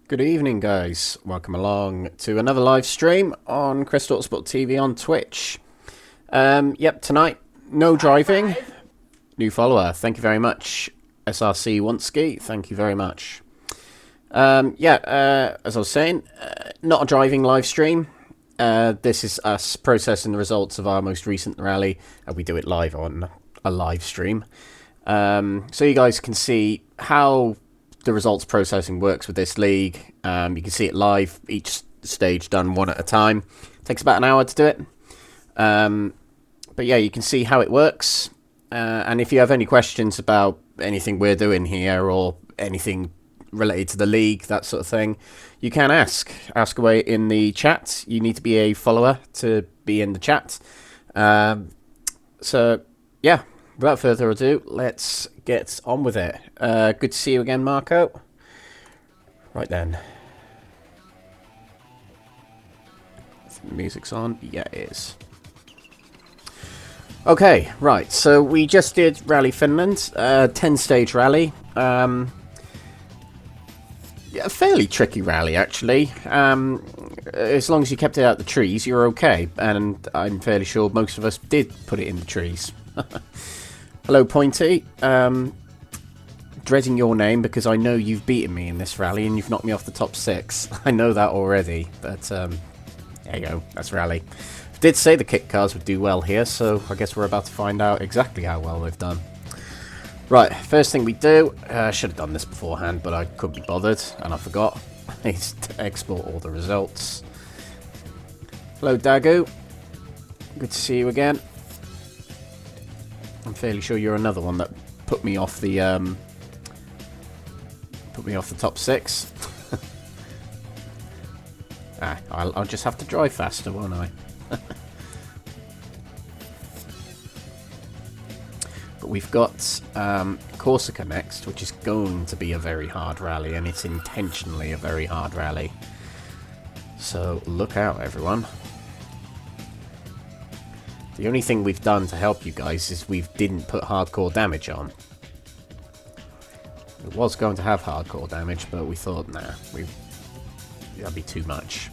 Good evening, guys. Welcome along to another live stream on Crest Autosport TV on Twitch. Yep, tonight, no driving. New follower. Thank you very much. SRC Wonski, thank you very much. As I was saying, not a driving live stream. This is us processing the results of our most recent rally. We do it live on a live stream. So you guys can see how the results processing works with this league. You can see it live, each stage done one at a time. Takes about an hour to do it. But yeah, you can see how it works. And if you have any questions about anything we're doing here or anything related to the league, that sort of thing, you can ask. Ask away in the chat. You need to be a follower to be in the chat. So, yeah, without further ado, let's get on with it. Good to see you again, Marco. Right then. The music's on. Yeah, it is. Okay, right. So we just did Rally Finland, 10-stage rally. A fairly tricky rally, actually. As long as you kept it out the trees, you're okay. And I'm fairly sure most of us did put it in the trees. Hello, Pointy. Dreading your name because I know you've beaten me in this rally and you've knocked me off the top 6. I know that already, but there you go. That's rally. I did say the kit cars would do well here, so I guess we're about to find out exactly how well they've done. Right, first thing we do, I should have done this beforehand, but I couldn't be bothered and I forgot, is to export all the results. Hello, Dagu. Good to see you again. I'm fairly sure you're another one that put me off the top 6. I'll just have to drive faster, won't I? But we've got Corsica next, which is going to be a very hard rally, and it's intentionally a very hard rally. So look out, everyone. The only thing we've done to help you guys is we didn't put hardcore damage on. It was going to have hardcore damage, but we thought, nah, that'd be too much.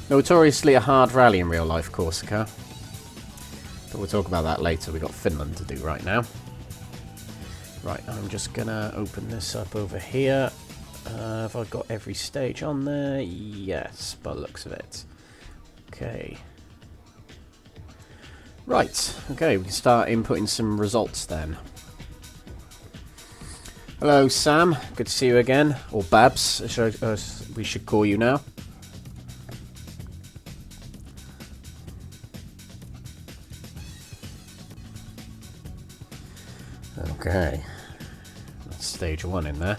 Notoriously a hard rally in real life, Corsica. But we'll talk about that later. We've got Finland to do right now. Right, I'm just gonna open this up over here. Have I got every stage on there? Yes, by the looks of it. Okay. Right, okay, we can start inputting some results then. Hello, Sam. Good to see you again. Or Babs, we should call you now. Okay. That's stage 1 in there.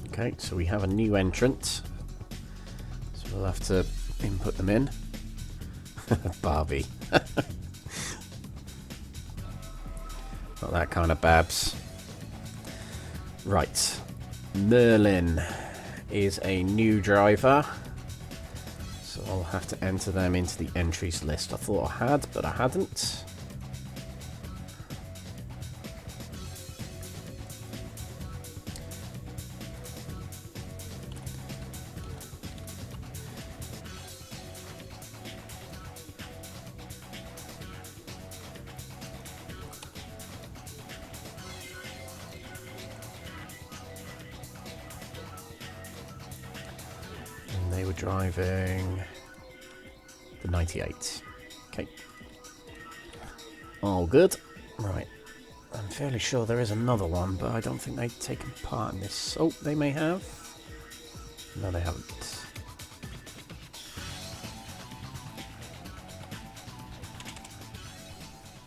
Okay, so we have a new entrant. So we'll have to input them in. Barbie. Not that kind of Babs. Right. Merlin is a new driver. So I'll have to enter them into the entries list. I thought I had, but I hadn't. They were driving the 98. Okay. All good. Right. I'm fairly sure there is another one, but I don't think they've taken part in this. Oh, they may have. No, they haven't.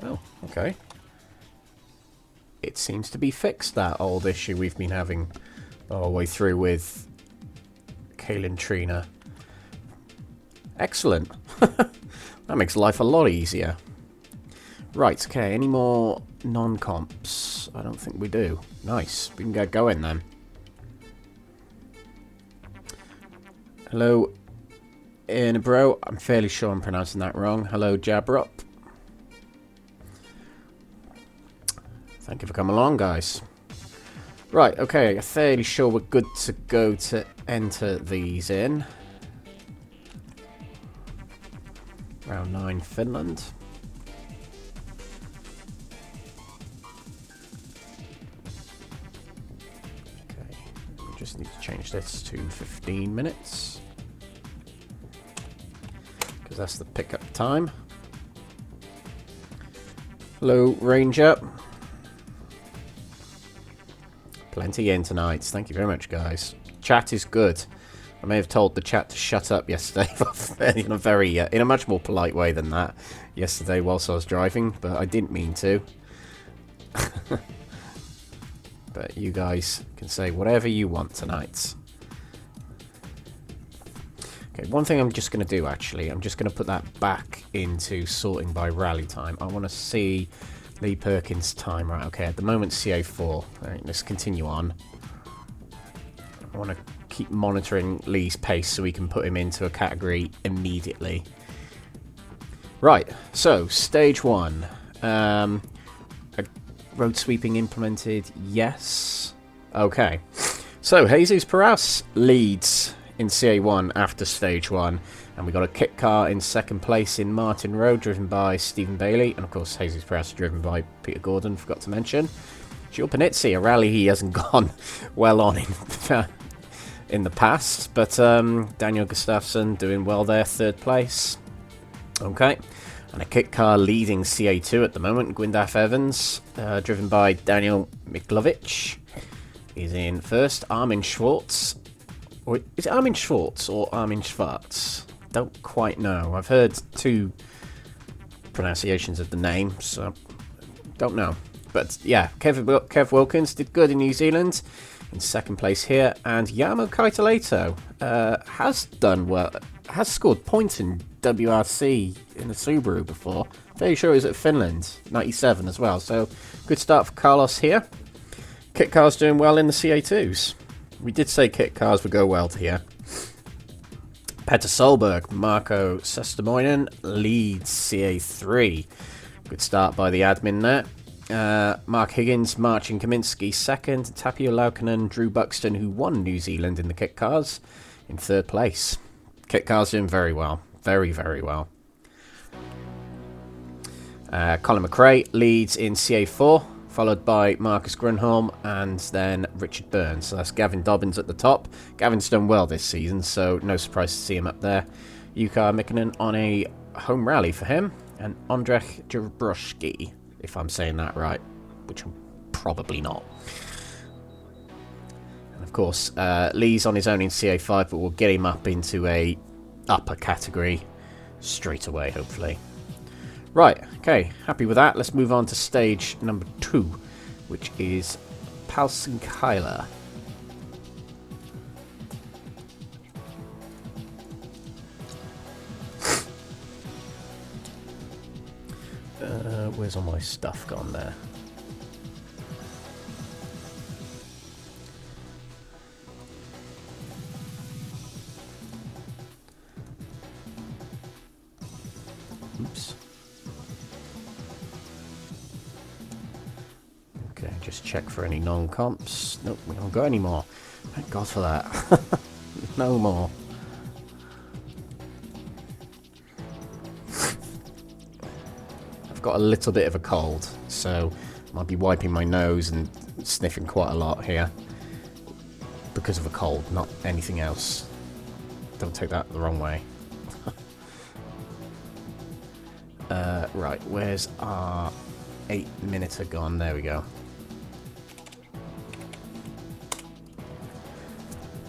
Oh, okay. It seems to be fixed, that old issue we've been having all the way through with Kaylin Trina. Excellent. That makes life a lot easier. Right, okay, any more non-comps? I don't think we do. Nice, we can get going then. Hello, Inabro. I'm fairly sure I'm pronouncing that wrong. Hello, Jabrup. Thank you for coming along, guys. Right, okay, I'm fairly sure we're good to go to enter these in. Round 9, Finland. Okay, we just need to change this to 15 minutes. Because that's the pickup time. Hello, Ranger. Plenty in tonight. Thank you very much, guys. Chat is good. I may have told the chat to shut up yesterday in a very, in a much more polite way than that yesterday whilst I was driving, but I didn't mean to. But you guys can say whatever you want tonight. Okay, one thing I'm just going to do, actually, I'm just going to put that back into sorting by rally time. I want to see Lee Perkins' time. Right, okay, at the moment CA4. All right, let's continue on. I want to keep monitoring Lee's pace so we can put him into a category immediately. Right, so stage 1. Road sweeping implemented, yes. Okay, so Jesus Perez leads in CA1 after stage 1, and we got a kit car in second place in Martin Road, driven by Stephen Bayley, and of course Jesus Perez driven by Peter Gordon, forgot to mention. Gilles Panizzi, a rally he hasn't gone well on in the past, but Daniel Gustafsson doing well there, third place. Okay, and a kit car leading CA2 at the moment, Gwyndaf Evans, driven by Daniel Miklovič, is in first. Armin Schwartz, or is it Armin Schwartz or Armin Schwartz? Don't quite know. I've heard two pronunciations of the name, so don't know. But yeah, Kev Wilkins did good in New Zealand, in second place here, and Jarmo Kaitalato has done well, has scored points in WRC in the Subaru before. Fairly sure he was at Finland, 97 as well, so good start for Carlos here. Kit cars doing well in the CA2s. We did say kit cars would go well here. Petter Solberg, Marco Sestermoinen leads CA3. Good start by the admin there. Mark Higgins, Marcin Kaminski second. Tapio Laukkanen, Drew Buxton, who won New Zealand in the kit cars, in third place. Kit cars doing very well. Very, very well. Colin McRae leads in CA4, followed by Marcus Grunholm and then Richard Burns. So that's Gavin Dobbins at the top. Gavin's done well this season, so no surprise to see him up there. Jukka Mikkonen on a home rally for him, and Ondrej Jabroski, if I'm saying that right, which I'm probably not. And of course, Lee's on his own in CA5, but we'll get him up into a upper category straight away, hopefully. Right, okay, happy with that. Let's move on to stage number 2, which is Poikela. Where's all my stuff gone there? Oops. Okay, just check for any non-comps. Nope, we don't got any more. Thank God for that. No more. I've got a little bit of a cold, so I might be wiping my nose and sniffing quite a lot here. Because of a cold, not anything else. Don't take that the wrong way. Right, where's our 8-minuter gone? There we go.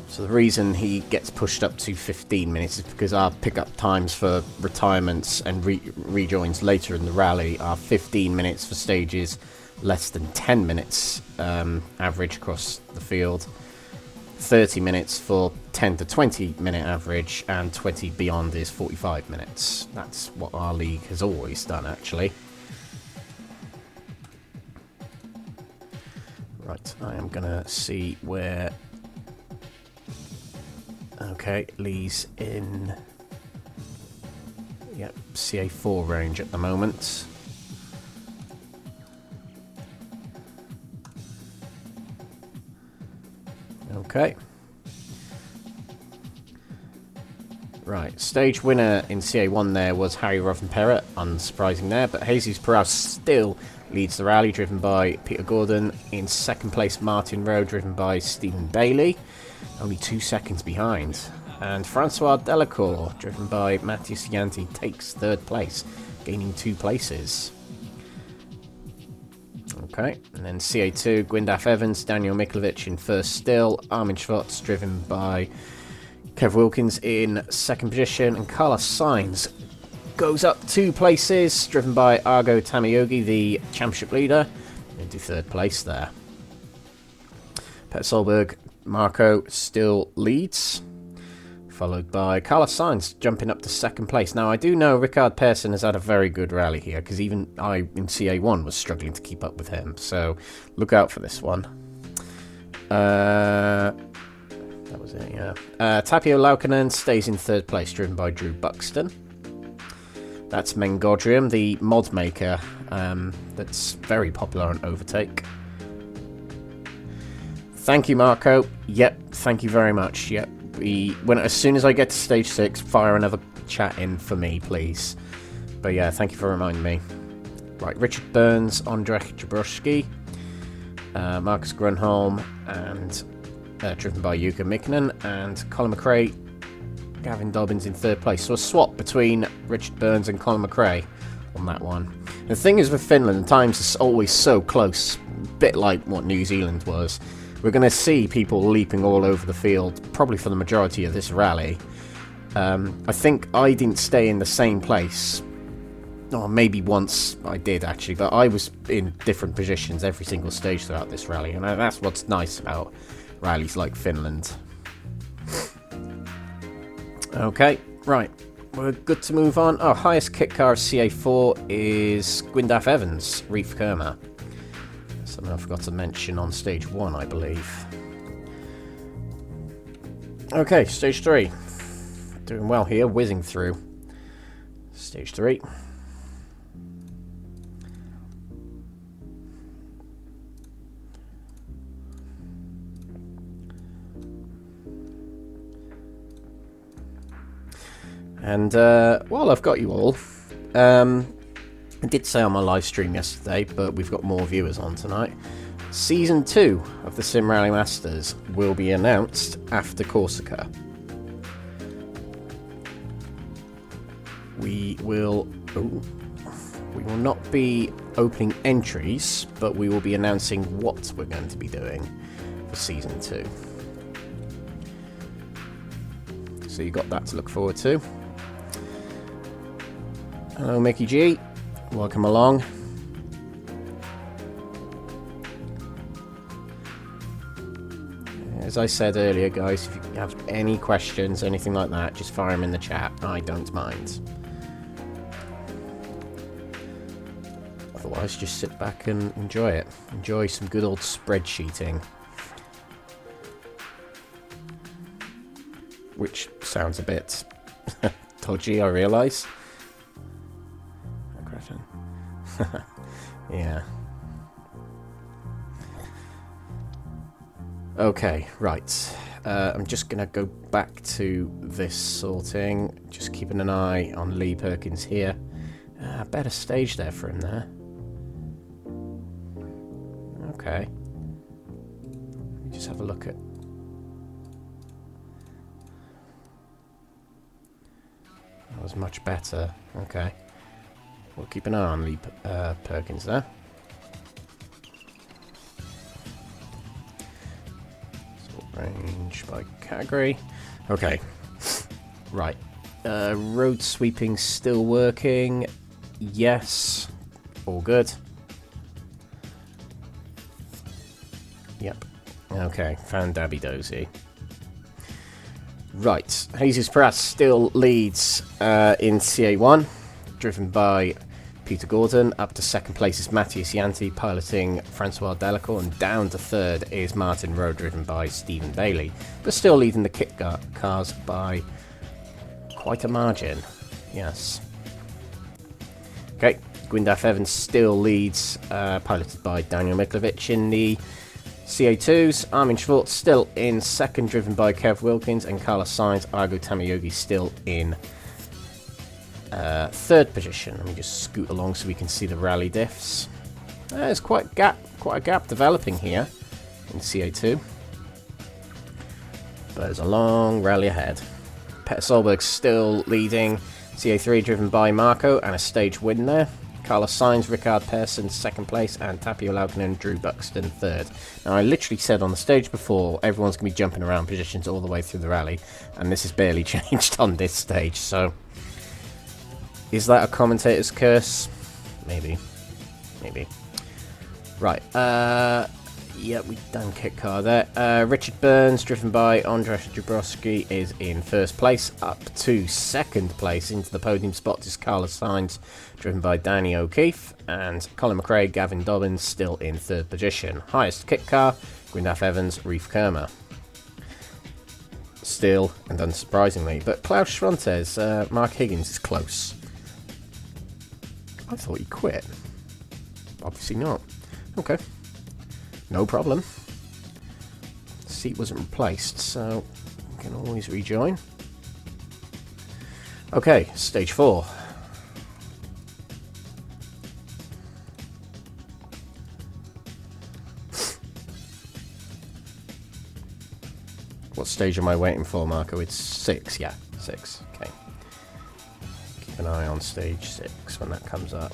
So the reason he gets pushed up to 15 minutes is because our pickup times for retirements and rejoins later in the rally are 15 minutes for stages less than 10 minutes average across the field, 30 minutes for 10 to 20 minute average, and 20 beyond is 45 minutes. That's what our league has always done, actually. Right, I am gonna see where... Okay, Lee's in... Yep, CA4 range at the moment. Okay. Right, stage winner in CA1 there was Harry Rothenperrott, unsurprising there, but Jesus Perez still leads the rally, driven by Peter Gordon. In second place, Martin Rowe, driven by Stephen Bayley, only 2 seconds behind. And Francois Delacour, driven by Matthias Yanti, takes third place, gaining 2 places. Okay, and then CA2, Gwyndaf Evans, Daniel Miklovič in first still, Armin Schwartz driven by Kev Wilkins in second position, and Carlos Sainz goes up 2 places, driven by Argo Tamayogi, the championship leader, into third place there. Pet Solberg, Marco still leads, followed by Carlos Sainz jumping up to second place. Now, I do know Rickard Persson has had a very good rally here, because even I in CA1 was struggling to keep up with him, so look out for this one. That was it, yeah. Tapio Laukkanen stays in third place, driven by Drew Buxton. That's Mengodrium, the mod maker that's very popular on Overtake. Thank you, Marco. Yep, thank you very much. Yep. As soon as I get to stage 6, fire another chat in for me, please. But yeah, thank you for reminding me. Right, Richard Burns, Ondrej Jabroski, Marcus Grunholm, and driven by Jukka Mikkonen, and Colin McRae, Gavin Dobbins in third place. So a swap between Richard Burns and Colin McRae on that one. The thing is with Finland, the times are always so close, a bit like what New Zealand was. We're going to see people leaping all over the field, probably for the majority of this rally. I think I didn't stay in the same place. Or maybe once I did, actually, but I was in different positions every single stage throughout this rally, and that's what's nice about rallies like Finland. Okay, right. We're good to move on. Our highest kit car of CA4 is Gwyndaf Evans, Reef Khurma. Something I forgot to mention on stage 1, I believe. Okay, stage 3. Doing well here, whizzing through. Stage 3. And while I've got you all, I did say on my live stream yesterday, but we've got more viewers on tonight. Season 2 of the Sim Rally Masters will be announced after Corsica. We will not be opening entries, but we will be announcing what we're going to be doing for Season 2. So you got that to look forward to. Hello Mickey G, welcome along. As I said earlier, guys, if you have any questions, anything like that, just fire them in the chat. I don't mind. Otherwise, just sit back and enjoy it. Enjoy some good old spreadsheeting. Which sounds a bit dodgy, I realise. Yeah. Okay, right. I'm just going to go back to this sorting. Just keeping an eye on Lee Perkins here. Better stage there for him there. Okay. Let me just have a look at... That was much better. Okay. We'll keep an eye on Lee Perkins there. Sort range by category. Okay. Right. Road sweeping still working. Yes. All good. Yep. Okay. Found Dabby Dozy. Right. Jesus Pratt still leads in CA1. Driven by Peter Gordon. Up to second place is Matthias Janti piloting Francois Delacour, and down to third is Martin Rowe driven by Stephen Bayley, but still leading the kit cars by quite a margin. Yes. Okay, Gwyndaf Evans still leads, piloted by Daniel Miklovič in the CA2s. Armin Schwartz still in second, driven by Kev Wilkins, and Carlos Sainz, Argo Tamayogi still in third position. Let me just scoot along so we can see the rally diffs. There's quite a gap developing here in CA2. But there's a long rally ahead. Petter Solberg still leading CA3, driven by Marco, and a stage win there. Carlos Sainz, Rickard, Persson second place, and Tapio Laukinen and Drew Buxton third. Now I literally said on the stage before everyone's going to be jumping around positions all the way through the rally, and this has barely changed on this stage, so... Is that a commentator's curse? Maybe. Maybe. Right. Yeah, we've done kit car there. Richard Burns, driven by Andrzej Jabrowski, is in first place. Up to second place into the podium spot is Carlos Sainz, driven by Danny O'Keefe. And Colin McRae, Gavin Dobbins, still in third position. Highest kit car, Gwyndaf Evans, Reef Khurma. Still, and unsurprisingly. But Klaus Schrontes, Mark Higgins is close. I thought he quit. Obviously not. Okay. No problem. The seat wasn't replaced, so you can always rejoin. Okay, stage 4. What stage am I waiting for, Marco? It's 6, yeah, 6. Okay. Keep an eye on stage 6 when that comes up.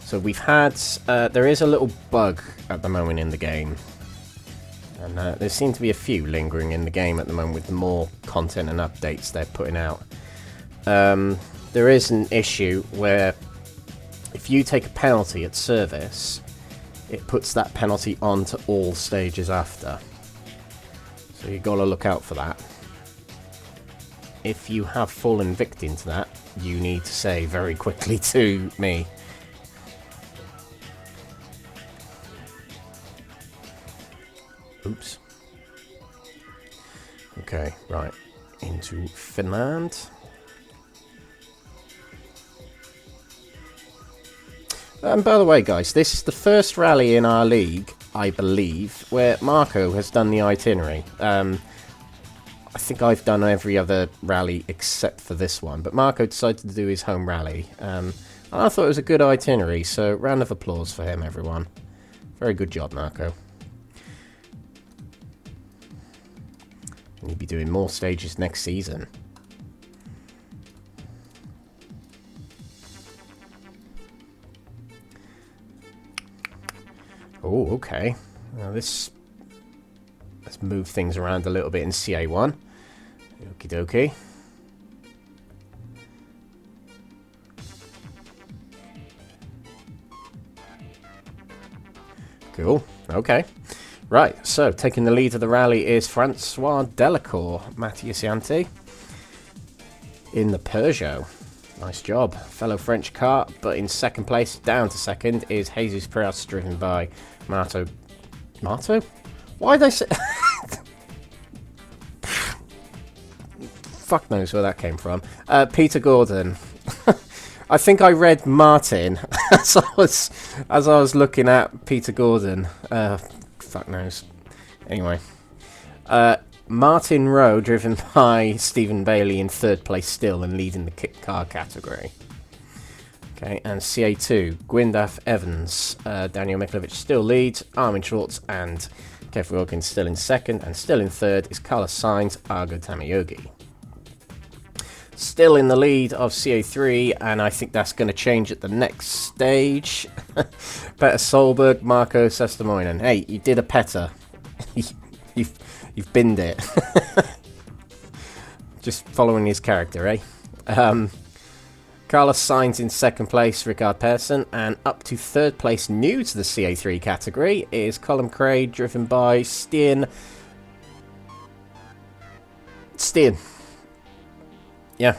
So we've had, there is a little bug at the moment in the game, and there seem to be a few lingering in the game at the moment with the more content and updates they're putting out. There is an issue where if you take a penalty at service, it puts that penalty onto all stages after. So you've got to look out for that. If you have fallen victim to that, you need to say very quickly to me. Oops. Okay, right. Into Finland. And by the way, guys, this is the first rally in our league, I believe, where Marco has done the itinerary. I think I've done every other rally except for this one, but Marco decided to do his home rally. And I thought it was a good itinerary, so round of applause for him, everyone. Very good job, Marco. And you'll be doing more stages next season. Oh, okay. Now let's move things around a little bit in CA1. Okie dokie. Cool. Okay. Right, so taking the lead of the rally is Francois Delacour, Matthias Yanti in the Peugeot. Nice job. Fellow French car, but in second place, down to second, is Jesus Prias, driven by Marto. Marto? Why did I say... Fuck knows where that came from. Peter Gordon. I think I read Martin as I was looking at Peter Gordon. Fuck knows. Anyway. Martin Rowe, driven by Stephen Bayley, in third place still and leading the kit car category. Okay, and CA2, Gwyndaf Evans, Daniel Miklovič still leads, Armin Schwartz and Kev Wilkins still in second, and still in third is Carlos Sainz, Argo Tamayogi. Still in the lead of CA3, and I think that's going to change at the next stage. Petter Solberg, Marco Sestamoinen. Hey, you did a Petter. You've binned it. Just following his character, eh? Carlos Sainz in second place, Rickard Persson, and up to third place, new to the CA3 category, is Colin Craig, driven by Steen. Yeah.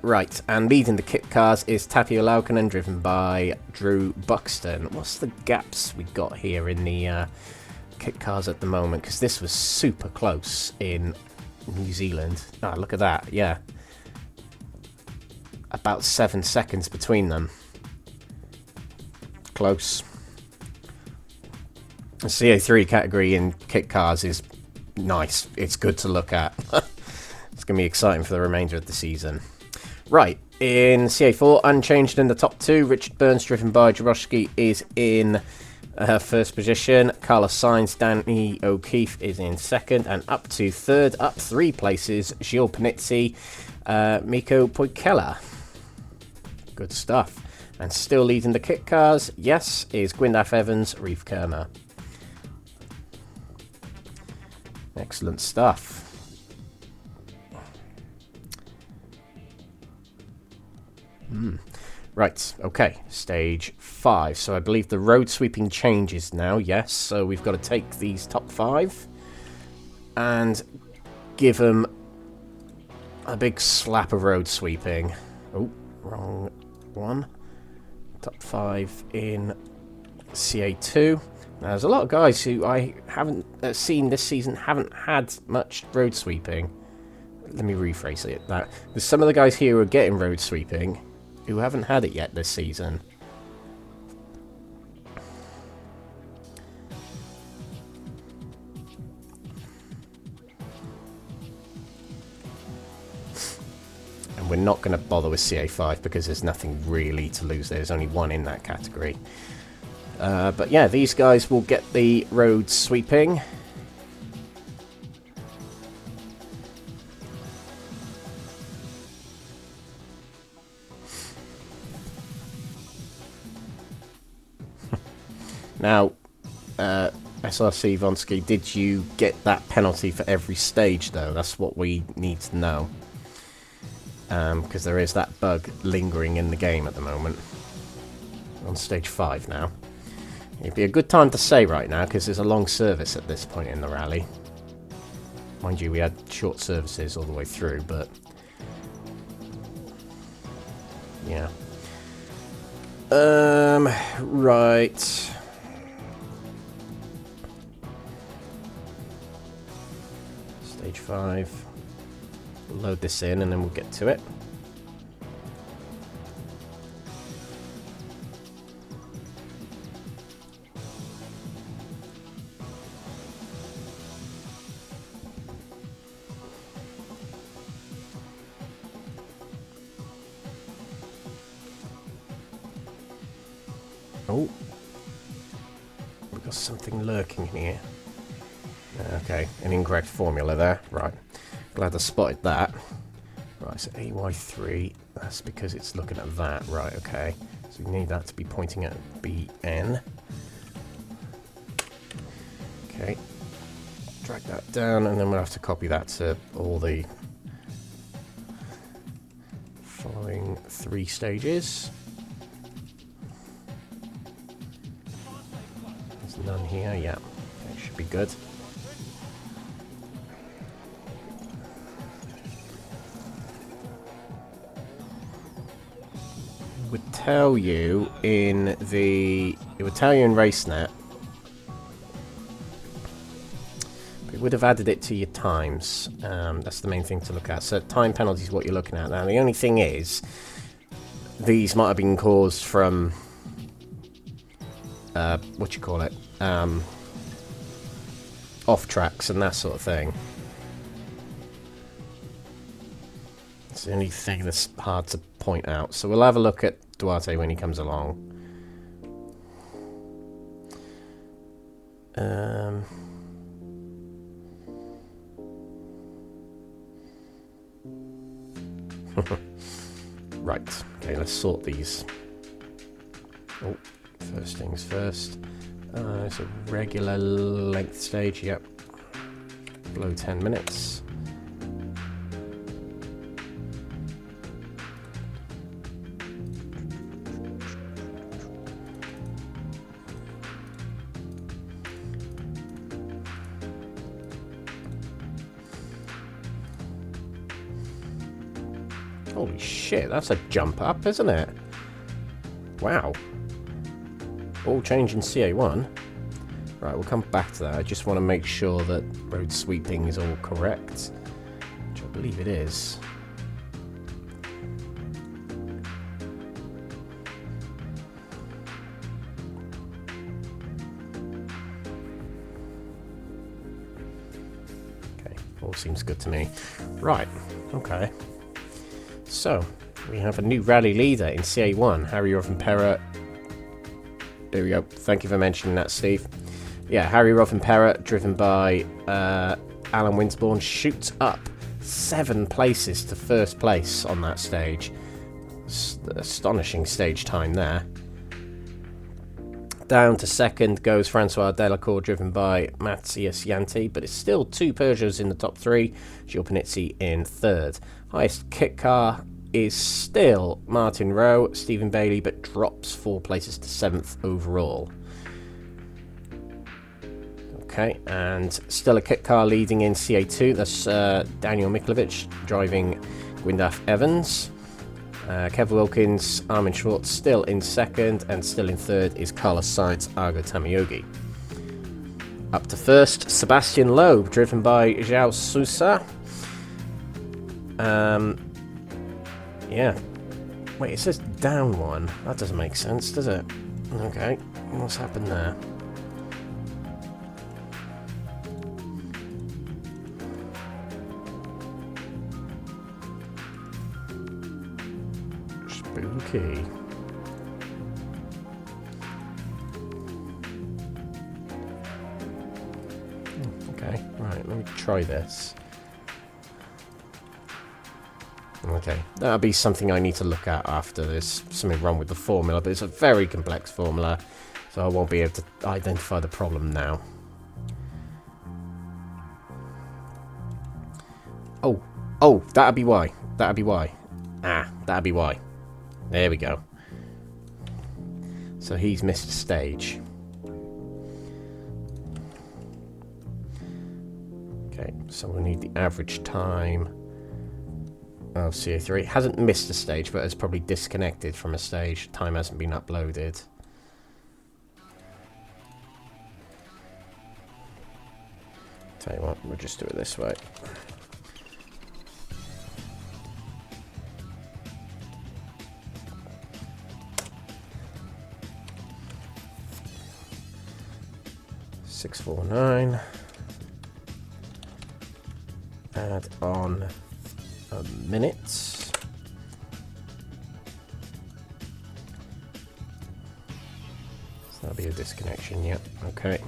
Right, and leading the kit cars is Tapio Laukkanen, driven by Drew Buxton. What's the gaps we got here in the kit cars at the moment? Because this was super close in New Zealand. Ah, look at that, yeah. About 7 seconds between them. Close. The CA3 category in kit cars is nice. It's good to look at. It's going to be exciting for the remainder of the season. Right, in CA4, unchanged in the top two, Richard Burns, driven by Jaroszki, is in first position. Carlos Sainz, Danny O'Keefe is in second, and up to third, up 3 places, Gilles Panizzi, Mikko Poikela. Good stuff. And still leading the kit cars, yes, is Gwyndaf Evans, Reef Khurma. Excellent stuff. Right, okay, stage 5. So I believe the road sweeping changes now, yes. So we've got to take these top 5 and give them a big slap of road sweeping. Oh, wrong one. Top 5 in CA2. Now, there's a lot of guys who I haven't seen this season haven't had much road sweeping. Let me rephrase it. There's some of the guys here who are getting road sweeping who haven't had it yet this season. And we're not going to bother with CA5 because there's nothing really to lose. There's only one in that category. But yeah, these guys will get the road sweeping. Now, SRC Vonsky, did you get that penalty for every stage, though? That's what we need to know. Because there is that bug lingering in the game at the moment. On stage 5 now. It'd be a good time to say right now, because there's a long service at this point in the rally. Mind you, we had short services all the way through, but... yeah. Right... Stage 5. We'll load this in and then we'll get to it. Oh. We've got something lurking here. Okay, an incorrect formula there. Right. Glad I spotted that. Right, so AY3. That's because it's looking at that. Right, okay. So we need that to be pointing at BN. Okay. Drag that down, and then we'll have to copy that to all the following 3 stages. There's none here, yeah. Okay, should be good. It would tell you in RaceNet. It would have added it to your times. That's the main thing to look at. So time penalty is what you're looking at now. The only thing is, these might have been caused from off tracks and that sort of thing. It's the only thing that's hard to point out. So we'll have a look at Duarte when he comes along. Right, okay, let's sort these. Oh, first things first. It's a regular length stage, yep. Below 10 minutes. Holy shit, that's a jump up, isn't it? Wow. All change in CA1. Right, we'll come back to that. I just want to make sure that road sweeping is all correct, which I believe it is. Okay, all seems good to me. Right, okay. So, we have a new rally leader in CA1, Harry Rothenperra. There we go. Thank you for mentioning that, Steve. Yeah, Harry Rothenperra, driven by Alan Winterbourne, shoots up 7 places to first place on that stage. Astonishing stage time there. Down to second goes Francois Delacour, driven by Matthias Janti, but it's still 2 Peugeots in the top 3. Gilles Panizzi in third. Highest kit car is still Martin Rowe, Stephen Bayley, but drops 4 places to 7th overall. Okay, and still a kit car leading in CA2. That's Daniel Miklovič driving Gwyndaf Evans. Kev Wilkins, Armin Schwartz still in second, and still in third is Carlos Sainz, Argo Tamayogi. Up to first, Sebastian Loeb, driven by João Sousa. Yeah. Wait, it says down 1. That doesn't make sense, does it? Okay, what's happened there? Spooky. Okay, right, let me try this. Okay, that'll be something I need to look at after there's something wrong with the formula, but it's a very complex formula, so I won't be able to identify the problem now. Oh, that'll be why. That'll be why. That'll be why. There we go. So he's missed a stage. Okay, so we need the average time of CA3. It hasn't missed a stage, but it's probably disconnected from a stage. Time hasn't been uploaded. Tell you what, we'll just do it this way. $649. Add on a minute. That'll be a disconnection, yep. Okay.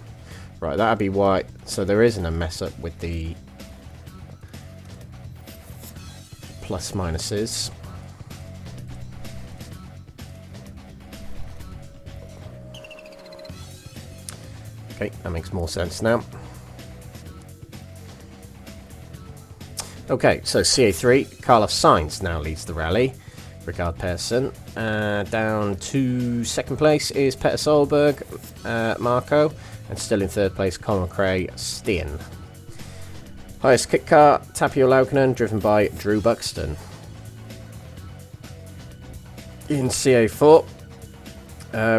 Right, that'll be why. So there isn't a mess up with the plus minuses. Okay, that makes more sense now. Okay, so CA3, Carlos Sainz now leads the rally. Rickard Persson. Down to second place is Petter Solberg, Marco. And still in third place, Conor Cray, Steen. Highest kit car, Tapio Laukkanen, driven by Drew Buxton. In CA4,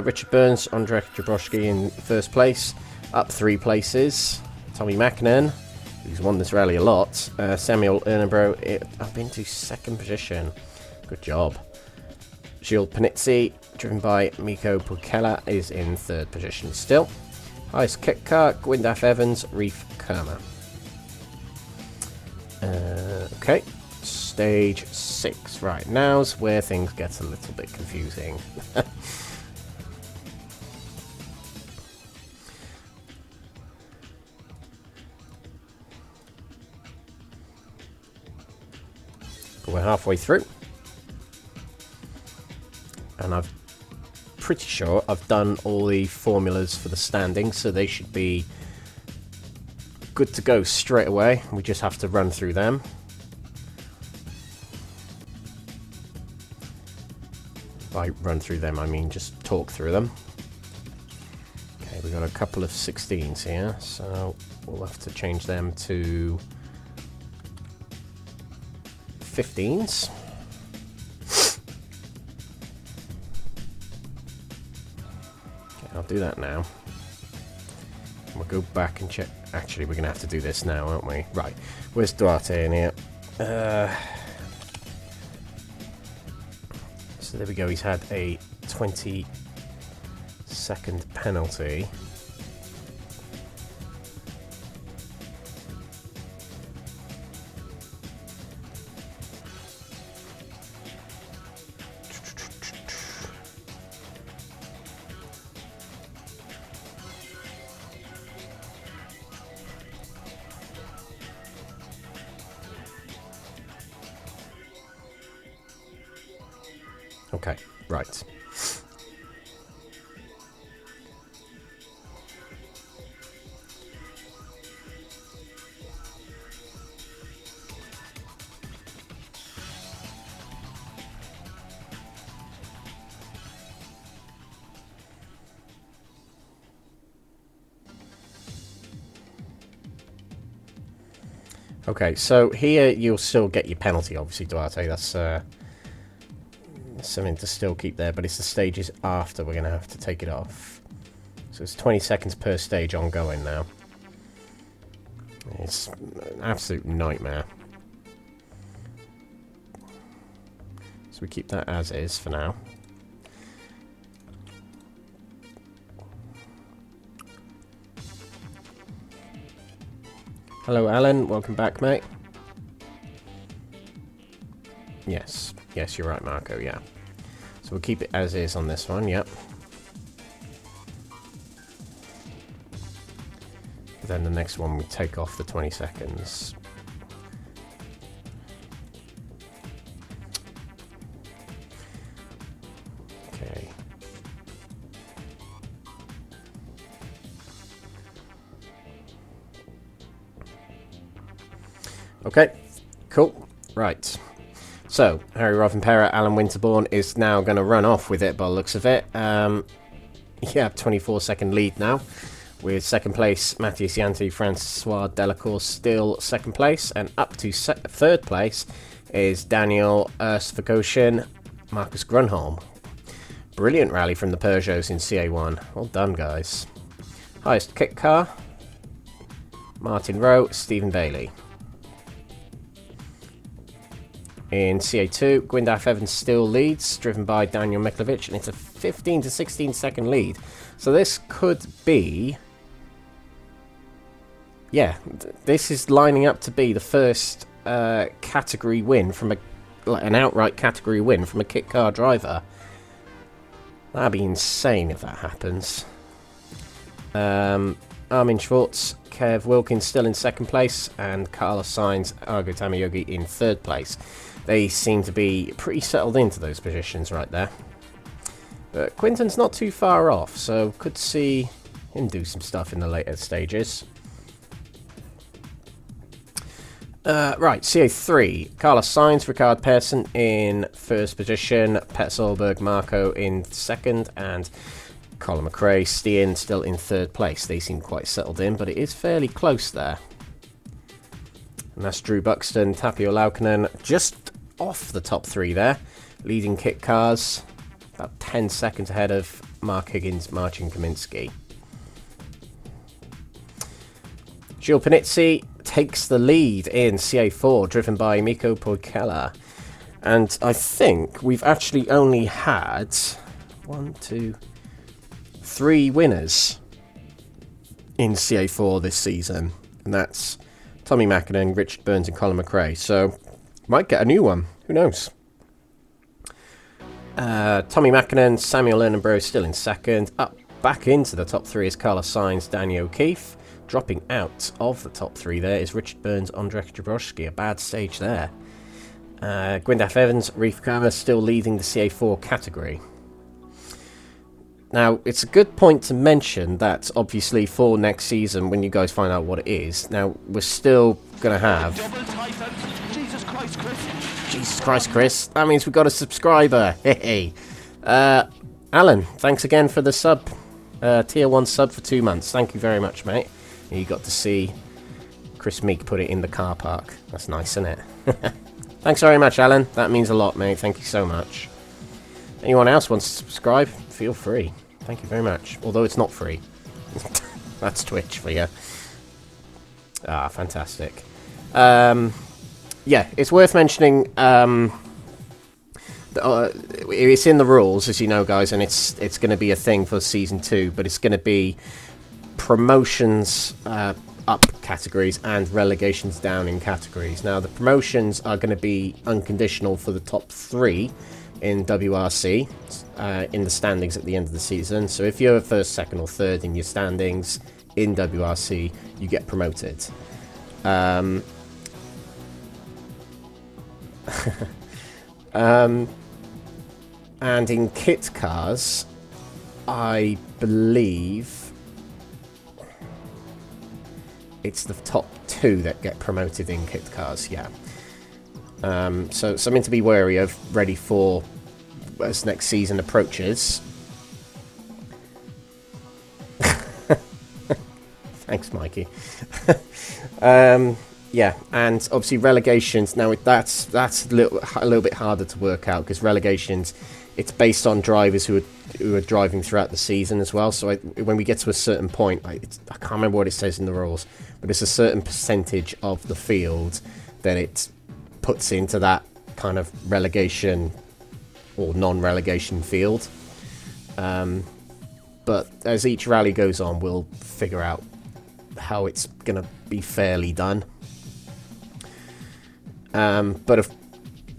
Richard Burns, Andrzej Jabrowski in first place. Up 3 places, Tommy Mäkinen, who's won this rally a lot. Samuel Ernebro up into second position. Good job. Gilles Panizzi, driven by Mikko Poikela, is in third position still. Highest kit car, Gwyndaf Evans, Reef, Khurma. Okay, stage 6. Right, now's where things get a little bit confusing. But we're halfway through. And I'm pretty sure I've done all the formulas for the standings, so they should be good to go straight away. We just have to run through them. By run through them, I mean just talk through them. Okay, we've got a couple of 16s here, so we'll have to change them to 15s. I'll do that now. We'll go back and check. Actually, we're going to have to do this now, aren't we? Right. Where's Duarte in here? So there we go. He's had a 20-second penalty. Okay, right. Okay, so here you'll still get your penalty, obviously, Duarte. That's something to still keep there, but it's the stages after we're going to have to take it off. So it's 20 seconds per stage ongoing now. It's an absolute nightmare. So we keep that as is for now. Hello, Alan. Welcome back, mate. Yes. Yes, you're right, Marco, yeah. So we'll keep it as is on this one, yep. But then the next one we take off the 20 seconds. Okay. Okay, cool. Right. So, Harry Rovanperä, Alan Winterbourne is now going to run off with it by the looks of it. Yeah, 24-second lead now. With second place, Matthias Janti, Francois Delacour still second place. And up to third place is Daniel Svagoshin, Marcus Grunholm. Brilliant rally from the Peugeots in CA1. Well done, guys. Highest kit car, Martin Rowe, Stephen Bayley. In CA2, Gwyndaf Evans still leads, driven by Daniel Miklovič, and it's a 15 to 16 second lead. So this could be... Yeah, this is lining up to be the first category win from an outright category win from a kit car driver. That'd be insane if that happens. Armin Schwartz, Kev Wilkins still in second place, and Carlos Sainz, Argo Tamayogi in third place. They seem to be pretty settled into those positions right there. But Quinton's not too far off, so could see him do some stuff in the later stages. Right, CA3, Carlos Sainz, Rickard, Persson in first position, Pet Solberg, Marco in second, and Colin McRae, Stian still in third place. They seem quite settled in, but it is fairly close there. And that's Drew Buxton, Tapio Laukkanen, just off the top three there, leading kit cars, about 10 seconds ahead of Mark Higgins, Marcin Kaminski. Gilles Panizzi takes the lead in CA4, driven by Mikko Poikela. And I think we've actually only had 3 winners in CA4 this season. And that's Tommy Mäkinen, Richard Burns and Colin McRae. So, might get a new one. Who knows? Tommy Mäkinen, Samuel Ernenbro still in second. Up back into the top 3 is Carlos Sainz, Danny O'Keefe. Dropping out of the top 3 there is Richard Burns, Andrzej Jabrowski. A bad stage there. Gwyndaf Evans, Reef Khurma still leading the CA4 category. Now, it's a good point to mention that, obviously, for next season, when you guys find out what it is, now, we're still going to have... Jesus Christ, Chris. That means we've got a subscriber. Hey. Alan, thanks again for the sub. Tier 1 sub for 2 months. Thank you very much, mate. You got to see Chris Meek put it in the car park. That's nice, isn't it? Thanks very much, Alan. That means a lot, mate. Thank you so much. Anyone else wants to subscribe? Feel free. Thank you very much. Although it's not free. That's Twitch for you. Ah, fantastic. Yeah, it's worth mentioning. It's in the rules, as you know, guys, and it's going to be a thing for Season 2, but it's going to be promotions up categories and relegations down in categories. Now, the promotions are going to be unconditional for the top 3 in WRC in the standings at the end of the season. So if you're first, second or third in your standings in WRC, you get promoted. And in kit cars, I believe it's the top 2 that get promoted in kit cars, yeah. So something to be wary of, ready for as next season approaches. Thanks, Mikey. Yeah, and obviously relegations. Now that's a little bit harder to work out, because relegations, it's based on drivers who are driving throughout the season as well. So when we get to a certain point, I can't remember what it says in the rules, but it's a certain percentage of the field that it puts into that kind of relegation or non-relegation field. But as each rally goes on, we'll figure out how it's going to be fairly done. But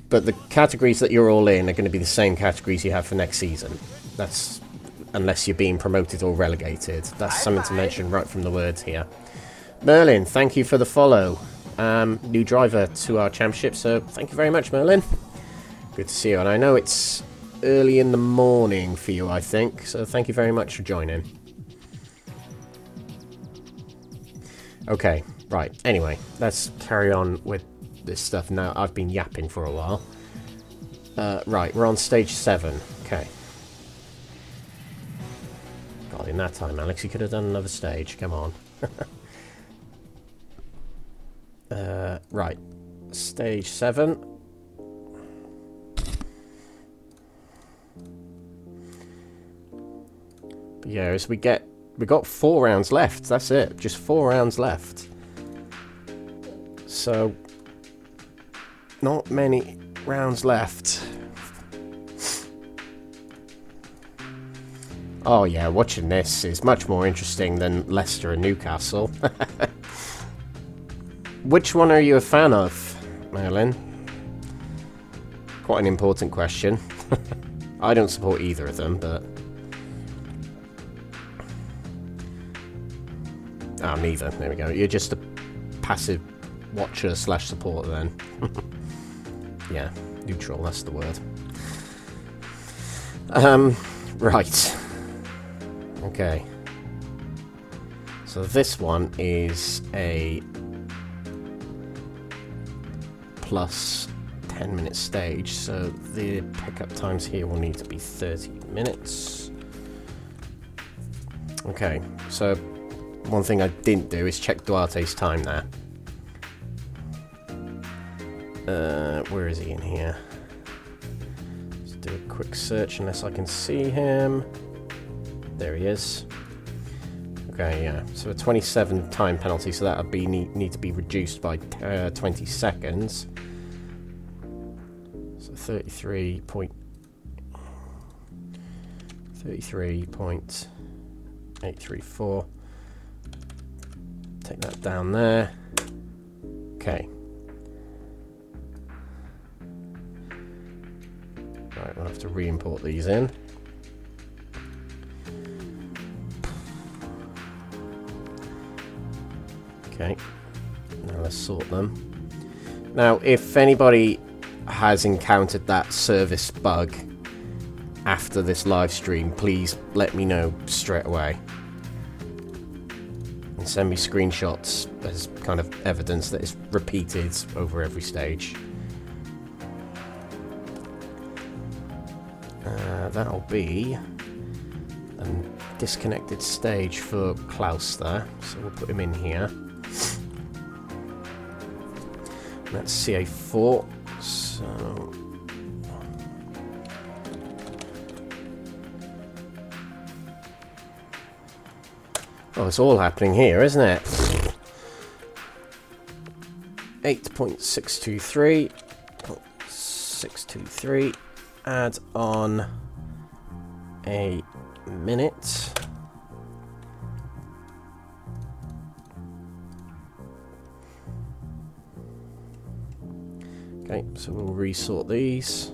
the categories that you're all in are going to be the same categories you have for next season. That's unless you're being promoted or relegated. That's something to mention right from the words here. Merlin, thank you for the follow. New driver to our championship, so thank you very much, Merlin. Good to see you, and I know it's early in the morning for you, I think, so thank you very much for joining. Okay, right, anyway, let's carry on with this stuff now. I've been yapping for a while. Right, we're on stage 7. Okay. God, in that time, Alex, you could have done another stage. Come on. Right. Stage 7. But yeah, as we got 4 rounds left. That's it. Just 4 rounds left. So, not many rounds left. Oh yeah, watching this is much more interesting than Leicester and Newcastle. Which one are you a fan of, Merlin? Quite an important question. I don't support either of them, but... Oh, neither. There we go. You're just a passive watcher / supporter then. Yeah, neutral, that's the word. Right. Okay. So this one is a plus 10-minute stage, so the pickup times here will need to be 30 minutes. Okay, so one thing I didn't do is check Duarte's time there. Where is he in here? Let's do a quick search unless I can see him. There he is. Okay, yeah, so a 27 time penalty, so that would be need to be reduced by 20 seconds. So 33.834. Take that down there. Okay. Right, we'll have to re-import these in. Okay, now let's sort them. Now, if anybody has encountered that service bug after this live stream, please let me know straight away. And send me screenshots as kind of evidence that it's repeated over every stage. That'll be a disconnected stage for Klaus there, so we'll put him in here. That's CA4, so... Oh, it's all happening here, isn't it? 8.623. 623. Add on a minute. Okay, so we'll resort these.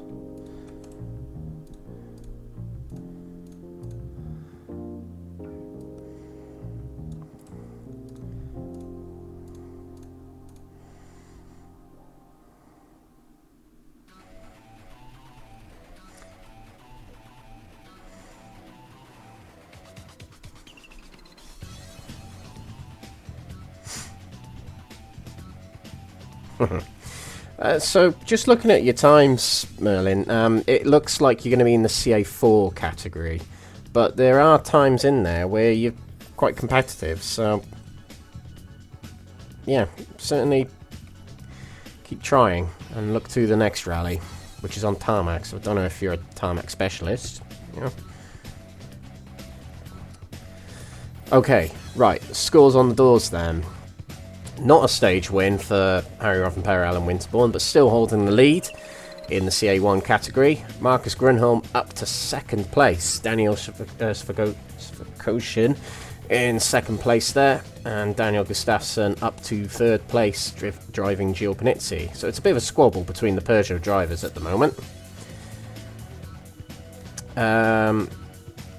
So, just looking at your times, Merlin, it looks like you're going to be in the CA4 category, but there are times in there where you're quite competitive, so yeah, certainly keep trying and look to the next rally, which is on tarmac, so I don't know if you're a tarmac specialist. Yeah. Okay, right, scores on the doors then. Not a stage win for Harry Rothenperel and Winterbourne, but still holding the lead in the CA1 category. Marcus Grunholm up to second place. Daniel Svakoshin in second place there. And Daniel Gustafsson up to third place, driving Gio Panizzi. So it's a bit of a squabble between the Peugeot drivers at the moment.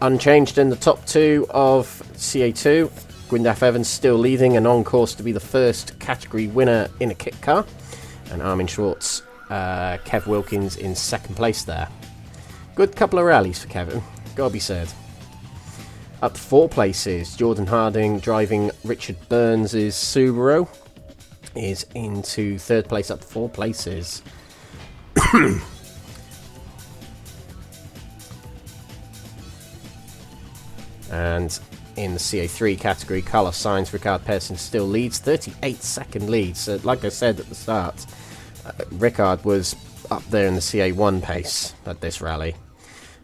Unchanged in the top two of CA2. Gwyndaf Evans still leading and on course to be the first category winner in a kit car. And Armin Schwartz, Kev Wilkins in second place there. Good couple of rallies for Kevin, gotta be said. Up to 4 places, Jordan Harding driving Richard Burns' Subaru is into third place, up to 4 places. And in the CA3 category, Carlos Sainz, Rickard Persson still leads, 38-second lead. So, like I said at the start, Rickard was up there in the CA1 pace at this rally.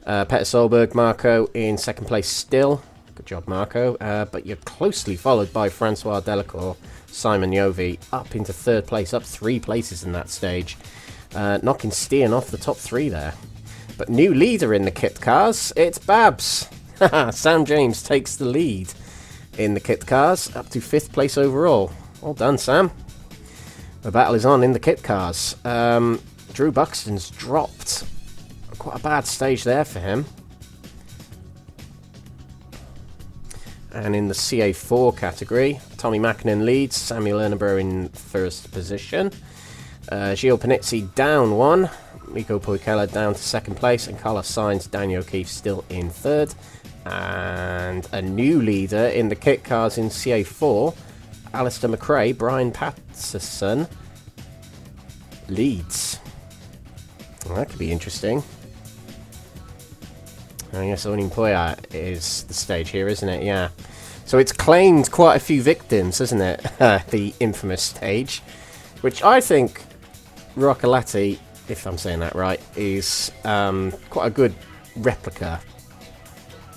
Peter Solberg, Marco in second place still. Good job, Marco. But you're closely followed by Francois Delacour, Simon Yovi, up into third place, up 3 places in that stage. Knocking Stein off the top 3 there. But new leader in the kit cars, it's Babs. Sam James takes the lead in the kit cars, up to 5th place overall. Well done, Sam. The battle is on in the kit cars. Drew Buxton's dropped. Quite a bad stage there for him. And in the CA4 category, Tommy Mäkinen leads, Samuel Ernebro in first position. Gilles Panizzi down 1, Mikko Poikela down to second place, and Carlos Sainz, Daniel O'Keefe still in third. And a new leader in the kit cars in CA4, Alistair McRae, Brian Patterson leads. Well, that could be interesting. I guess Onin Poya is the stage here, isn't it? Yeah. So it's claimed quite a few victims, isn't it? The infamous stage. Which I think Roccolati, if I'm saying that right, is quite a good replica.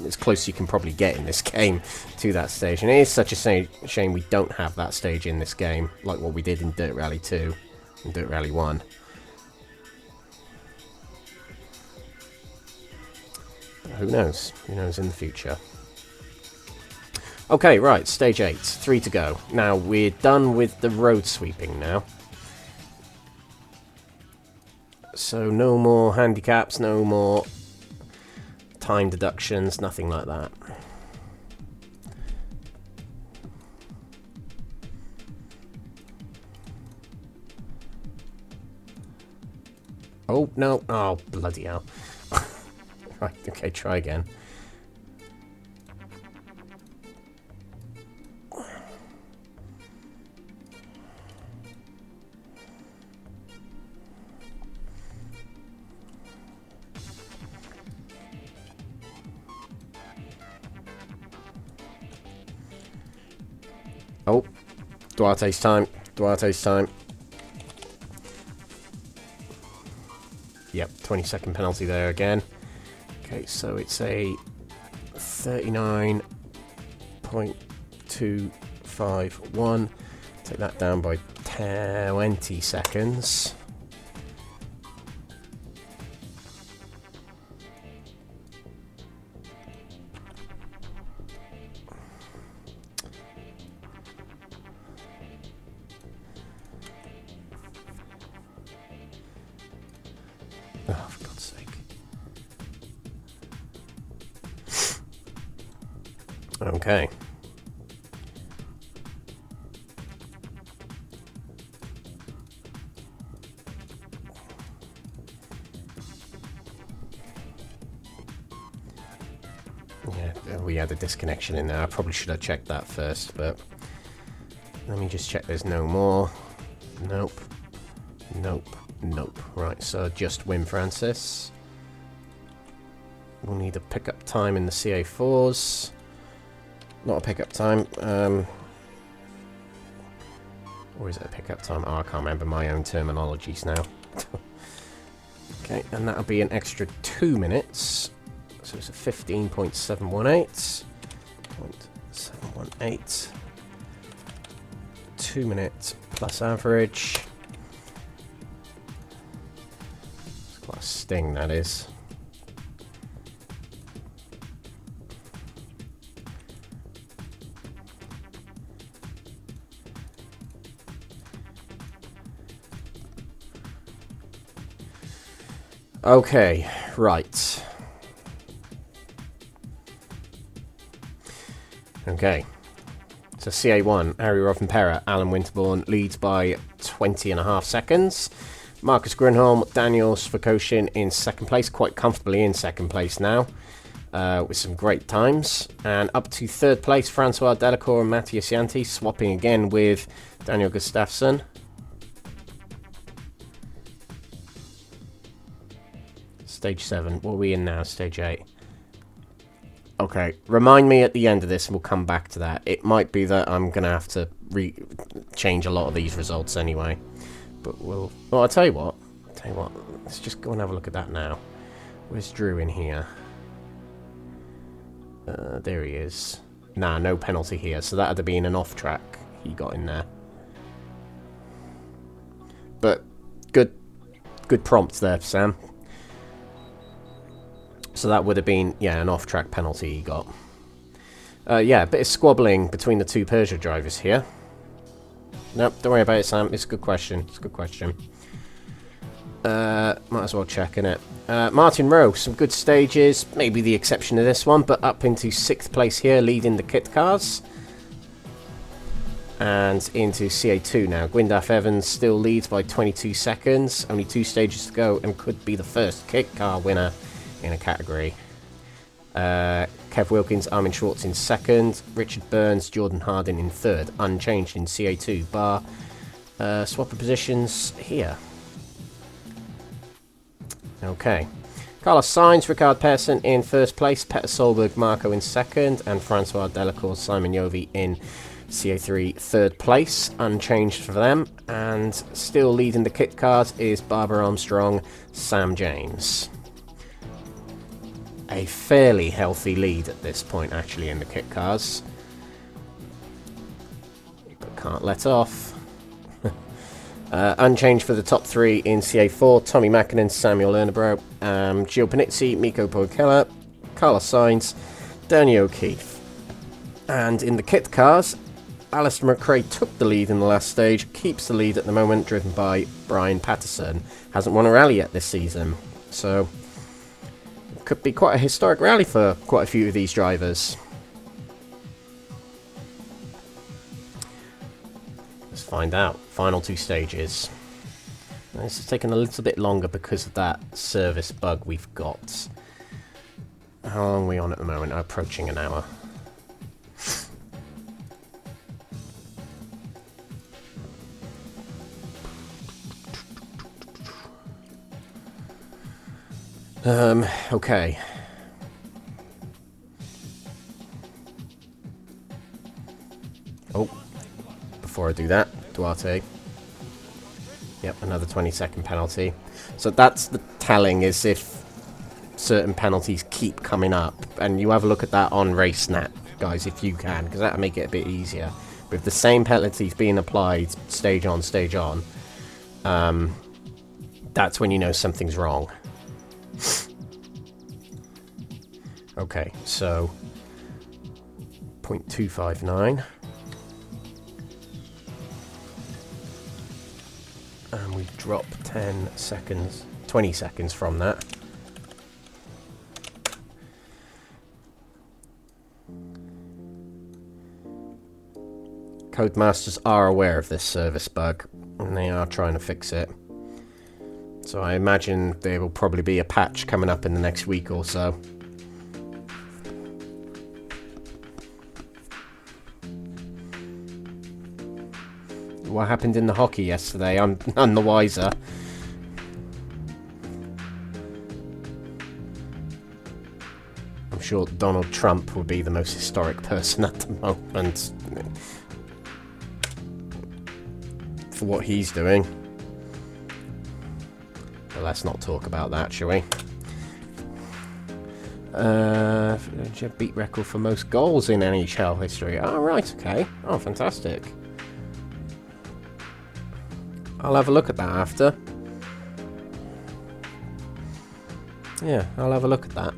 As close as you can probably get in this game to that stage. And it is such a shame we don't have that stage in this game, like what we did in Dirt Rally 2 and Dirt Rally 1. Who knows? Who knows in the future? Okay, right, stage 8. 3 to go. Now, we're done with the road sweeping now. So, no more handicaps, no more time deductions, nothing like that. Oh, no. Oh, bloody hell. Right, okay, try again. Oh, Duarte's time. Duarte's time. Yep, 20-second penalty there again. Okay, so it's a 39.251. Take that down by 20 seconds. Oh, for God's sake. Okay. Yeah, we had a disconnection in there. I probably should have checked that first, but let me just check there's no more. Nope. Nope. Nope. Right, so just Wim Francis. We'll need a pickup time in the CA4s. Not a pickup time. Or is it a pickup time? Oh, I can't remember my own terminologies now. Okay, and that'll be an extra 2 minutes. So it's a 15.718. 0.718. 2 minutes plus average. It's quite a sting, that is. Okay, right. Okay. So CA1, Ari Rovanperä, Alan Winterbourne leads by 20.5 seconds. Marcus Grönholm, Daniel Svekoshin in second place, quite comfortably in second place now, with some great times. And up to third place, Francois Delacour and Matthias Janti, swapping again with Daniel Gustafsson. Stage 7. What are we in now? Stage 8. Okay, remind me at the end of this and we'll come back to that. It might be that I'm going to have to change a lot of these results anyway. But we'll... Well, I'll tell you what. Let's just go and have a look at that now. Where's Drew in here? There he is. Nah, no penalty here. So that would have been an off-track he got in there. But good prompt there, Sam. So that would have been, yeah, an off-track penalty he got. Yeah, a bit of squabbling between the two Peugeot drivers here. Nope, don't worry about it, Sam. It's a good question. It's a good question. Might as well check, innit? Martin Rowe, some good stages, maybe the exception to this one, but up into 6th place here, leading the kit cars. And into CA2 now. Gwyndaf Evans still leads by 22 seconds, only 2 stages to go, and could be the first kit car winner in a category. Kev Wilkins, Armin Schwartz in 2nd, Richard Burns, Jordan Harding in 3rd, unchanged in CA2, bar swap of positions here. Okay. Carlos Sainz, Rickard Persson in 1st place, Petter Solberg, Marco in 2nd, and Francois Delacour, Simon Yovi in CA3 3rd place, unchanged for them. And still leading the kit cars is Barbara Armstrong, Sam James. A fairly healthy lead at this point, actually, in the kit cars. But can't let off. Unchanged for the top 3 in CA4, Tommy Mäkinen, Samuel Ernebro, Gio Panizzi, Mikko Poikela, Carlos Sainz, Danny O'Keefe. And in the kit cars, Alistair McRae took the lead in the last stage, keeps the lead at the moment, driven by Brian Patterson. Hasn't won a rally yet this season, so it could be quite a historic rally for quite a few of these drivers. Let's find out. Final 2 stages. This is taking a little bit longer because of that service bug we've got. How long are we on at the moment? Approaching an hour. Okay. Oh, before I do that, Duarte. Yep, another 20-second penalty. So that's the telling, is if certain penalties keep coming up. And you have a look at that on RaceNet, guys, if you can, because that'll make it a bit easier. With the same penalties being applied stage on, that's when you know something's wrong. Okay, so 0.259. And we drop 10 seconds, 20 seconds from that. Codemasters are aware of this service bug, and they are trying to fix it. So I imagine there will probably be a patch coming up in the next week or so. What happened in the hockey yesterday? I'm none the wiser. I'm sure Donald Trump will be the most historic person at the moment for what he's doing. But let's not talk about that, shall we? Beat record for most goals in NHL history. Oh, right, okay. Oh, fantastic. I'll have a look at that after. Yeah, I'll have a look at that.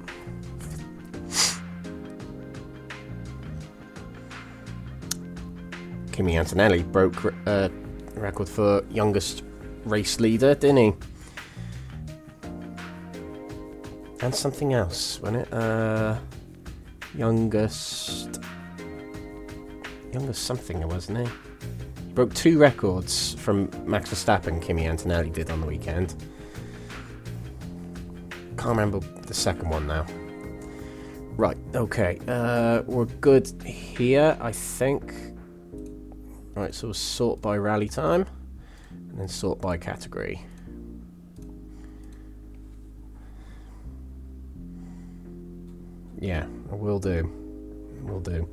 Kimi Antonelli broke record for youngest race leader, didn't he? And something else, wasn't it? Youngest something, wasn't he? Broke 2 records from Max Verstappen, Kimi Antonelli did on the weekend. Can't remember the second one now. Right, okay. We're good here, I think. Right, so we'll sort by rally time, and then sort by category. Yeah, will do. Will do.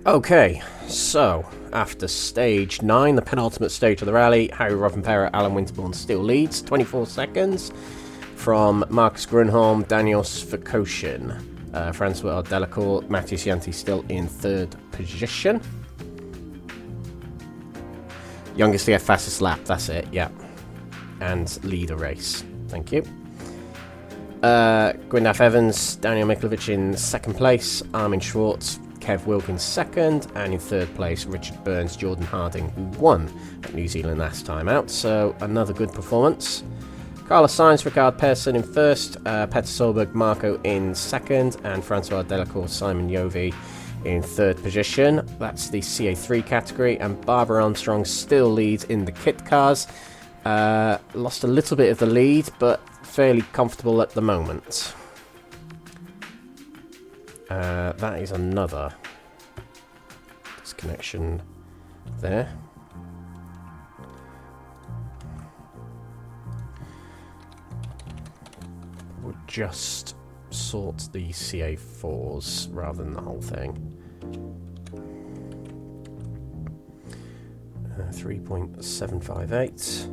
Okay, so after stage 9, the penultimate stage of the rally, Harry Rovanperä, Alan Winterbourne still leads, 24 seconds from Marcus Grunholm, Daniels Verkoshin, Francois Delacour, Matthias Janti still in 3rd position. Youngest to get fastest lap, that's it, yeah. And lead a race, thank you. Gwyndaf Evans, Daniel Miklovič in 2nd place, Armin Schwartz, Kev Wilkins second, and in third place Richard Burns, Jordan Harding, who won at New Zealand last time out, so another good performance. Carlos Sainz, Rickard, Persson in first, Petter Solberg, Marco in second, and Francois Delacour, Simon Yovi in third position. That's the CA3 category, and Barbara Armstrong still leads in the kit cars. Lost a little bit of the lead, but fairly comfortable at the moment. That is another disconnection there. We'll just sort the CA4s rather than the whole thing. 3.758.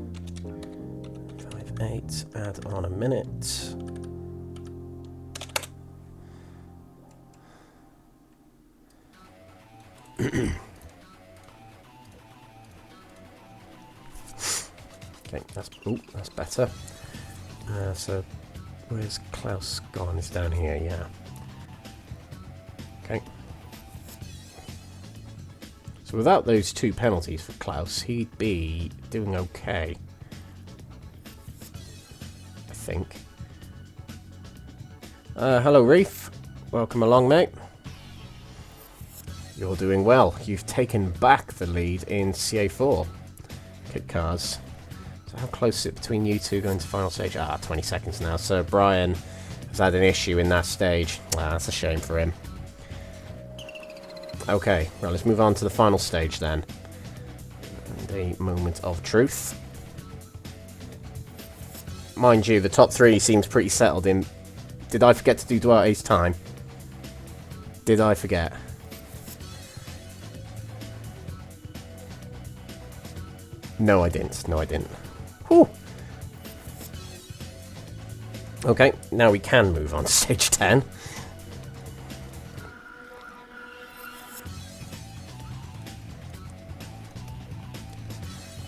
58, add on a minute. Okay, that's better. So where's Klaus gone? It's down here, yeah. Okay. So without those 2 penalties for Klaus, he'd be doing okay, I think. Hello, Reef. Welcome along, mate. You're doing well. You've taken back the lead in CA4 kit cars. So how close is it between you two going to final stage? 20 seconds now. So Brian has had an issue in that stage. That's a shame for him. Okay, right, let's move on to the final stage then. And a moment of truth. Mind you, the top 3 seems pretty settled in. Did I forget to do Duarte's time? Did I forget? No, I didn't. No, I didn't. Whew. Okay, now we can move on to stage 10.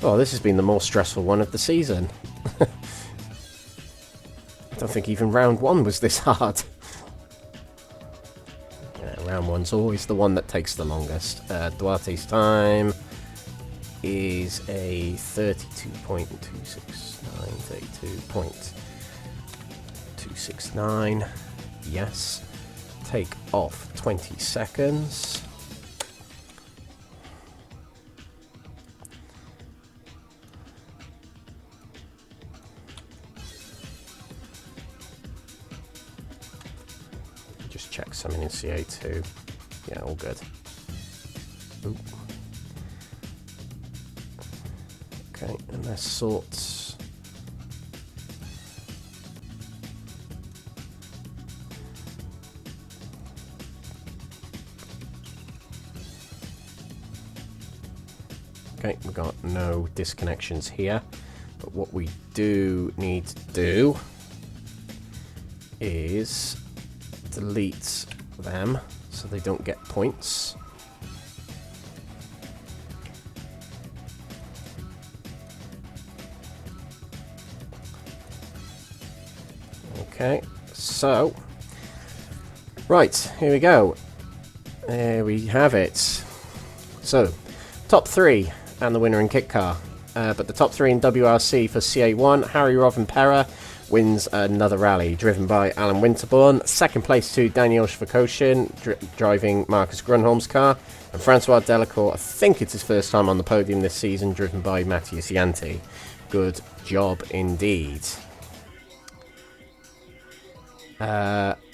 Oh, this has been the more stressful one of the season. I don't think even round 1 was this hard. Yeah, round 1's always the one that takes the longest. Duarte's time is a 32.269, 32.269. Yes. Take off 20 seconds. Just check something in CA2. Yeah, all good. Ooh. Okay, and let's sort. Okay, we've got no disconnections here, but what we do need to do is delete them so they don't get points. Okay, so, right, here we go. There we have it. So, top 3 and the winner in kit car. But the top 3 in WRC for CA1, Harry Rovanperä wins another rally, driven by Alan Winterbourne. Second place to Daniel Svakoshin, driving Marcus Grunholm's car. And Francois Delacour, I think it's his first time on the podium this season, driven by Matthias Janti. Good job indeed.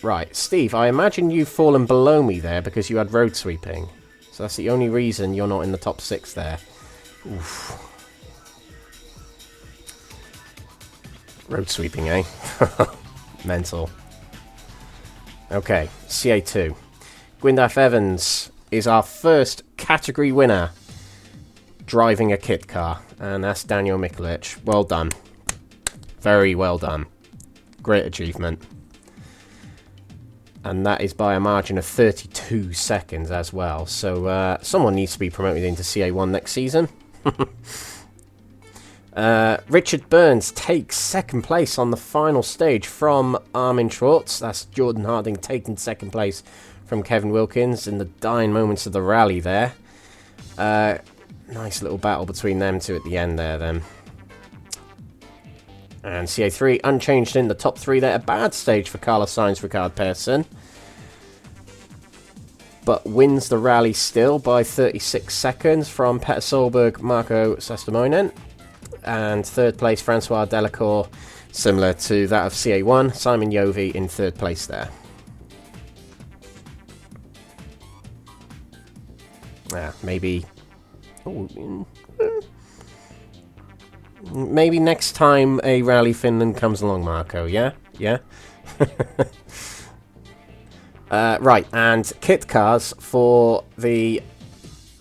Right, Steve, I imagine you've fallen below me there because you had road sweeping. So that's the only reason you're not in the top 6 there. Oof. Road sweeping, eh? Mental. Okay, CA2. Gwyndaf Evans is our first category winner driving a kit car. And that's Daniel Miklovič. Well done. Very well done. Great achievement. And that is by a margin of 32 seconds as well. So someone needs to be promoted into CA1 next season. Richard Burns takes second place on the final stage from Armin Schwartz. That's Jordan Harding taking second place from Kevin Wilkins in the dying moments of the rally there. Nice little battle between them two at the end there then. And CA3 unchanged in the top 3 there. A bad stage for Carlos Sainz, Rickard Persson. But wins the rally still by 36 seconds from Petter Solberg, Marco Sestimoinen. And third place, Francois Delacour, similar to that of CA1. Simon Yovi in third place there. Maybe... maybe next time a Rally Finland comes along, Marco, yeah? Yeah? Right, and kit cars for the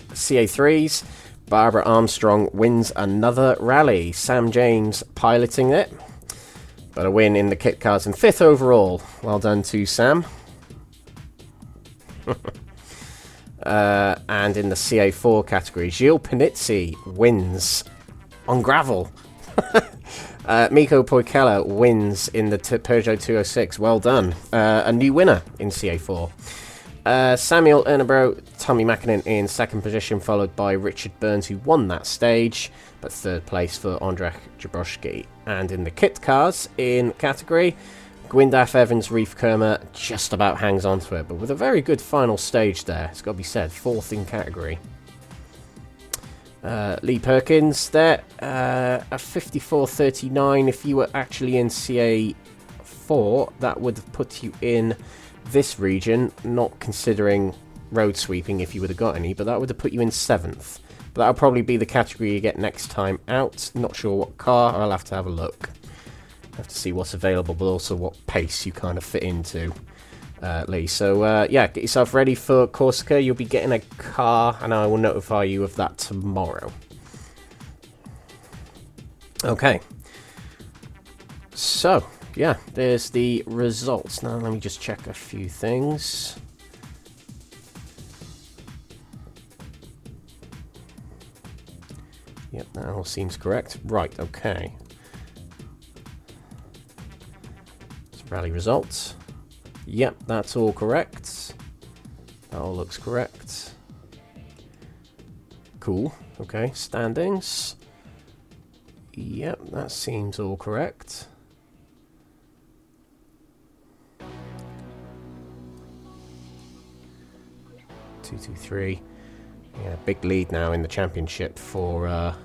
CA3s. Barbara Armstrong wins another rally. Sam James piloting it. But a win in the kit cars and 5th overall. Well done to Sam. And in the CA4 category, Gilles Panizzi wins on gravel. Mikko Poikela wins in the Peugeot 206. Well done. A new winner in CA4. Samuel Ernebro, Tommy Mäkinen in second position, followed by Richard Burns, who won that stage, but third place for Ondrej Jabrowski. And in the kit cars in category, Gwyndaf Evans, Reef, Khurma just about hangs on to it, but with a very good final stage there, it's got to be said, 4th in category. Lee Perkins there, a 54.39. If you were actually in CA4, that would have put you in this region, not considering road sweeping if you would have got any, but that would have put you in 7th. But that'll probably be the category you get next time out. Not sure what car, I'll have to have a look. Have to see what's available, but also what pace you kind of fit into, Lee. So, yeah, get yourself ready for Corsica. You'll be getting a car, and I will notify you of that tomorrow. Okay. So, yeah, there's the results. Now, let me just check a few things. Yep, that all seems correct. Right, okay. Rally results. Yep, that's all correct. That all looks correct. Cool. Okay, standings. Yep, that seems all correct. Two, 3. Yeah, big lead now in the championship for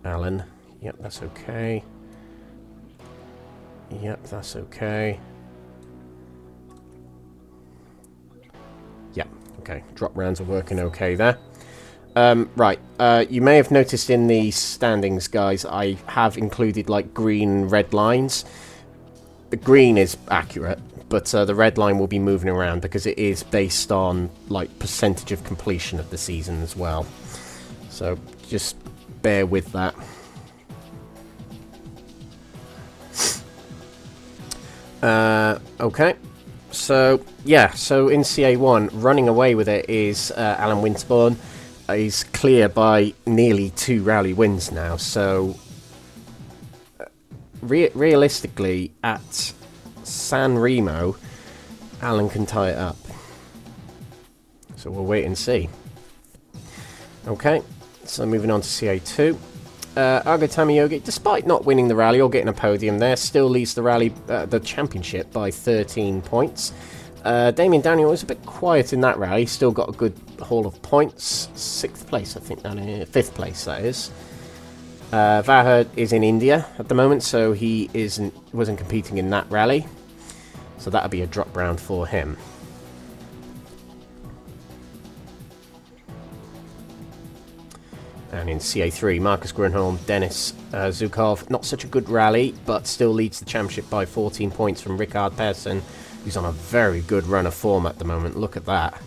Alan. Yep, that's okay. Yep, that's okay. Yep, okay. Drop rounds are working okay there. Right, you may have noticed in the standings, guys, I have included, like, green and red lines. The green is accurate, but the red line will be moving around because it is based on, like, percentage of completion of the season as well. So, just bear with that. Okay, so yeah, so in CA1, running away with it is Alan Winterbourne. He's clear by nearly 2 rally wins now, so realistically at San Remo, Alan can tie it up. So we'll wait and see. Okay, so moving on to CA2. Argo Tamiyogi, despite not winning the rally or getting a podium there, still leads the rally, the championship by 13 points. Damien Daniel was a bit quiet in that rally, still got a good haul of points. 6th place, I think that is. 5th place, that is. Vaher is in India at the moment, so he wasn't competing in that rally. So that'll be a drop round for him. And in CA3, Marcus Grönholm, Dennis Zukov, not such a good rally, but still leads the championship by 14 points from Rickard Persson, who's on a very good run of form at the moment. Look at that.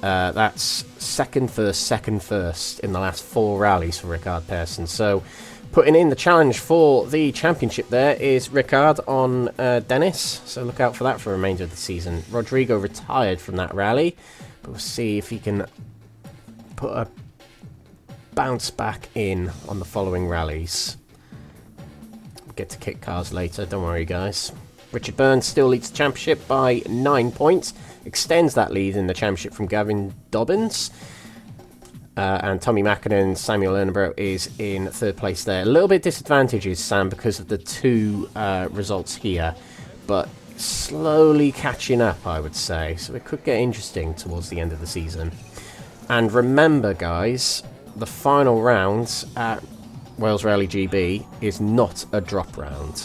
That's second first in the last 4 rallies for Rickard Persson. So putting in the challenge for the championship there is Rickard on Dennis. So look out for that for the remainder of the season. Rodrigo retired from that rally, but we'll see if he can put a bounce back in on the following rallies. We'll get to kit cars later, don't worry guys. Richard Burns still leads the championship by 9 points. Extends that lead in the championship from Gavin Dobbins. And Tommy Mackinnon, Samuel Ernebro is in 3rd place there. A little bit disadvantages, Sam, because of the 2 results here. But slowly catching up, I would say. So it could get interesting towards the end of the season. And remember, guys, the final round at Wales Rally GB is not a drop round.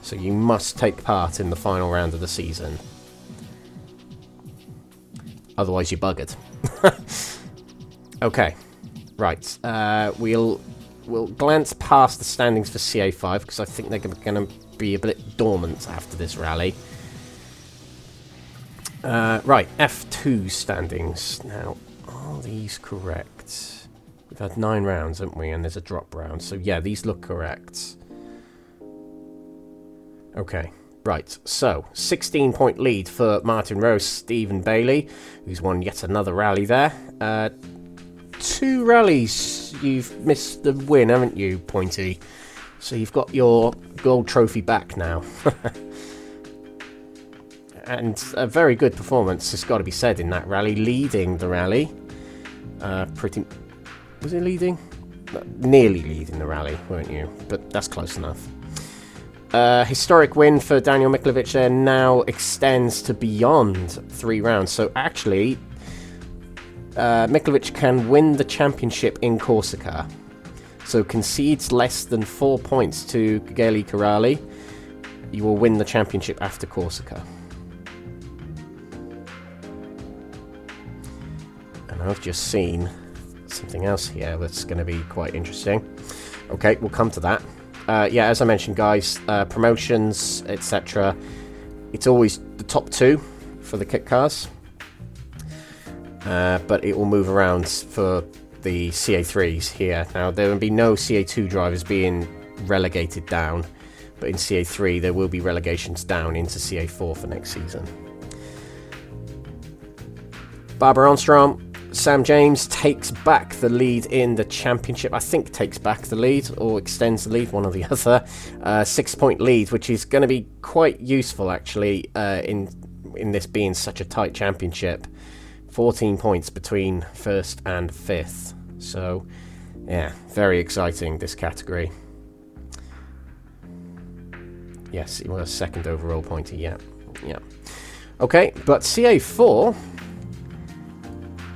So you must take part in the final round of the season. Otherwise, you're buggered. Okay, right. We'll glance past the standings for CA5 because I think they're going to be a bit dormant after this rally. Right, F2 standings. Now, are these correct? We've had 9 rounds, haven't we? And there's a drop round. So yeah, these look correct. Okay. Right, so 16-point lead for Martin Rose, Stephen Bayley, who's won yet another rally there. 2 rallies you've missed the win, haven't you, Pointy? So you've got your gold trophy back now. And a very good performance, it's got to be said, in that rally, leading the rally. Was it leading? Nearly leading the rally, weren't you? But that's close enough. Historic win for Daniel Miklovič there, now extends to beyond 3 rounds. So actually, Miklovič can win the championship in Corsica. So concedes less than 4 points to Gaeli Corrali. You will win the championship after Corsica. And I've just seen something else here that's going to be quite interesting. Okay, we'll come to that. Yeah, as I mentioned, guys, promotions, etc. It's always the top 2 for the kit cars. But it will move around for the CA3s here. Now, there will be no CA2 drivers being relegated down. But in CA3, there will be relegations down into CA4 for next season. Barbara Armstrong. Sam James takes back the lead in the championship. I think takes back the lead or extends the lead, one or the other. 6-point lead, which is going to be quite useful actually in this being such a tight championship. 14 points between 1st and 5th. So, yeah, very exciting, this category. Yes, he was 2nd overall, Pointy, yeah. Okay, but CA4...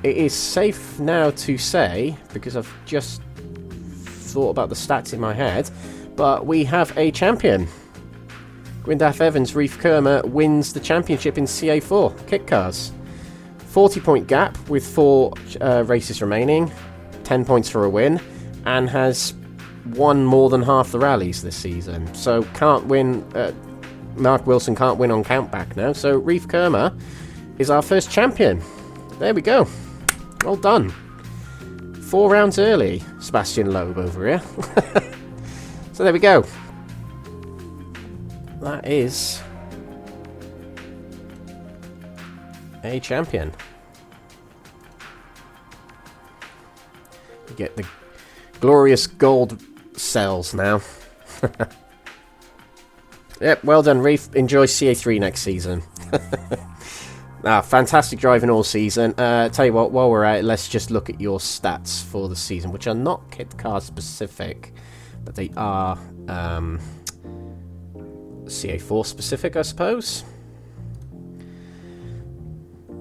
It is safe now to say, because I've just thought about the stats in my head, but we have a champion. Gwyndaf Evans, Reef Khurma, wins the championship in CA4 kit cars. 40-point gap with 4 races remaining, 10 points for a win, and has won more than half the rallies this season. So can't win. Mark Wilson can't win on countback now. So Reef Khurma is our first champion. There we go. Well done. 4 rounds early, Sebastian Loeb over here. So there we go. That is a champion. You get the glorious gold cells now. Yep, well done, Reef. Enjoy CA3 next season. Fantastic driving all season. Tell you what, while we're at it, let's just look at your stats for the season, which are not kit car specific, but they are CA4 specific, I suppose.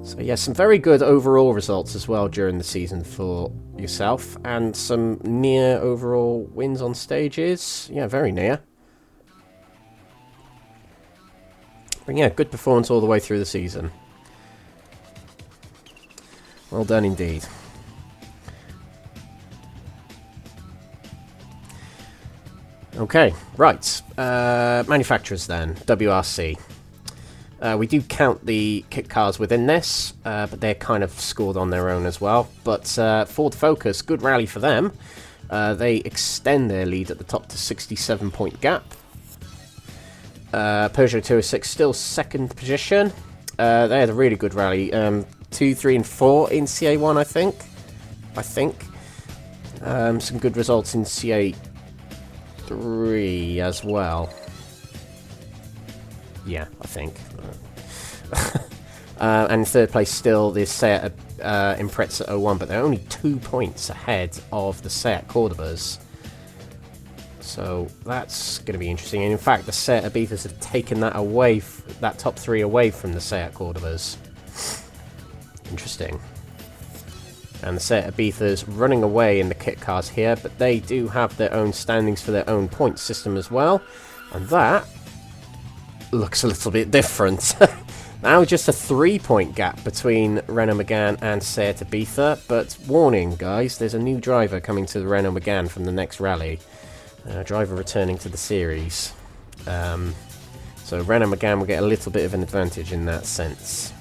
So yeah, some very good overall results as well during the season for yourself, and some near overall wins on stages. Yeah, very near. But yeah, good performance all the way through the season. Well done indeed. Okay, right. Manufacturers then. WRC. We do count the kit cars within this, but they're kind of scored on their own as well. But Ford Focus, good rally for them. They extend their lead at the top to 67-point gap. Peugeot 206 still 2nd position. They had a really good rally. 2, 3, and 4 in CA1, I think. Some good results in CA3 as well. Yeah, I think. And in third place still the Seat Impreza 01, but they're only 2 points ahead of the Seat Cordobas. So that's going to be interesting. And in fact, the Seat Ibizas have taken that away, that top 3 away from the Seat Cordobas. Interesting. And the Seat Ibizas running away in the kit cars here, but they do have their own standings for their own point system as well. And that looks a little bit different. Now just a 3-point gap between Renault Megane and Seat Ibiza, but warning guys, there's a new driver coming to the Renault Megane from the next rally. Driver returning to the series. So Renault Megane will get a little bit of an advantage in that sense.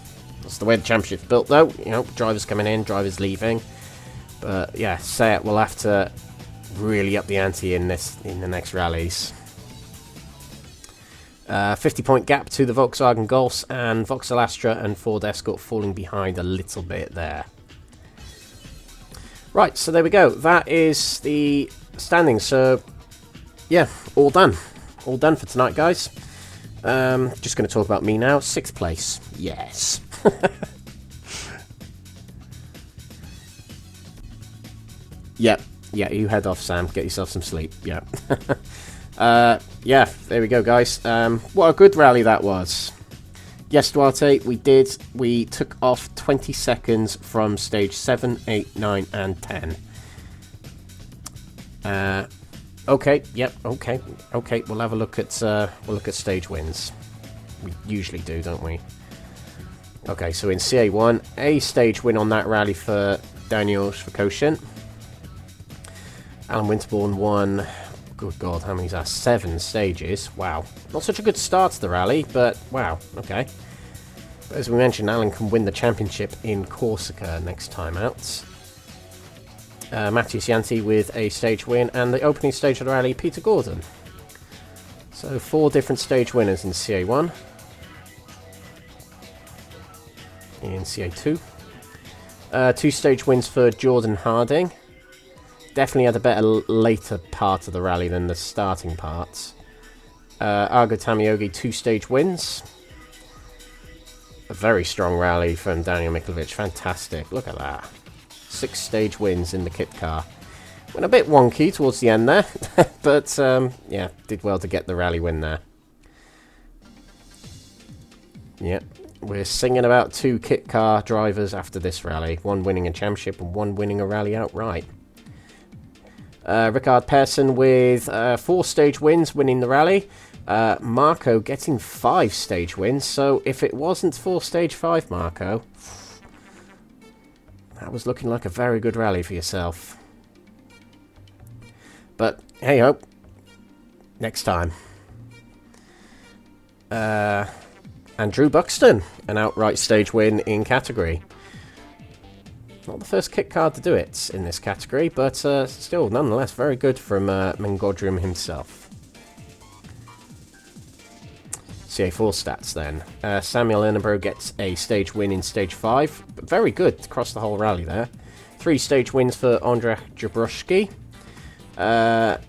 That's the way the championship's built though, you know, drivers coming in, drivers leaving. But yeah, Seat will have to really up the ante in the next rallies. 50-point gap to the Volkswagen Golfs, and Vauxhall Astra and Ford Escort falling behind a little bit there. Right, so there we go. That is the standings. So, yeah, all done. All done for tonight, guys. Just going to talk about me now. 6th place. Yes. Yep. Yeah, you head off, Sam. Get yourself some sleep. Yeah. Yeah, there we go, guys. What a good rally that was. Yes, Duarte, we took off 20 seconds from stage 7, 8, 9, and 10. Okay, yep, okay, we'll have a look at stage wins. We usually do, don't we? Okay, so in CA1, a stage win on that rally for Daniel Svekoshin. Alan Winterbourne won, good God, how many is that? 7 stages. Wow. Not such a good start to the rally, but wow, okay. But as we mentioned, Alan can win the championship in Corsica next time out. Matthias Janti with a stage win, and the opening stage of the rally, Peter Gordon. So 4 different stage winners in CA1. In CA2. 2 stage wins for Jordan Harding. Definitely had a better later part of the rally than the starting parts. Argo Tamiogi, 2 stage wins. A very strong rally from Daniel Miklovič. Fantastic. Look at that. 6 stage wins in the kit car. Went a bit wonky towards the end there. But, yeah, did well to get the rally win there. Yep. We're singing about 2 kit car drivers after this rally. 1 winning a championship and 1 winning a rally outright. Rickard Persson with 4 stage wins, winning the rally. Marco getting 5 stage wins. So if it wasn't for stage 5, Marco, that was looking like a very good rally for yourself. But hey ho, next time. Andrew Buxton, an outright stage win in category. Not the first kit car to do it in this category, but still, nonetheless, very good from Mengodrium himself. CA4 stats then. Samuel Ernebro gets a stage win in stage 5. Very good across the whole rally there. 3 stage wins for Ondrej Jabruski. Jukka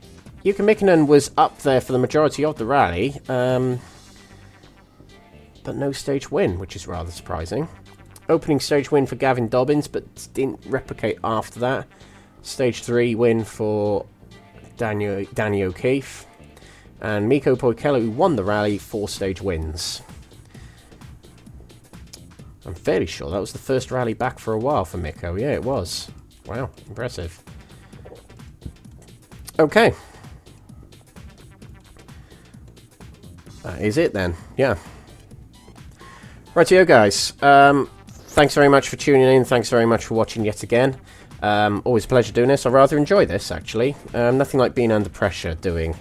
Mikkonen was up there for the majority of the rally, but no stage win, which is rather surprising. Opening stage win for Gavin Dobbins, but didn't replicate after that. Stage 3 win for Danny O'Keefe. And Mikko Poikela, who won the rally, 4 stage wins. I'm fairly sure that was the first rally back for a while for Mikko. Yeah, it was. Wow, impressive. Okay. That is it then. Yeah. Rightio, guys. Thanks very much for tuning in. Thanks very much for watching yet again. Always a pleasure doing this. I rather enjoy this, actually. Nothing like being under pressure doing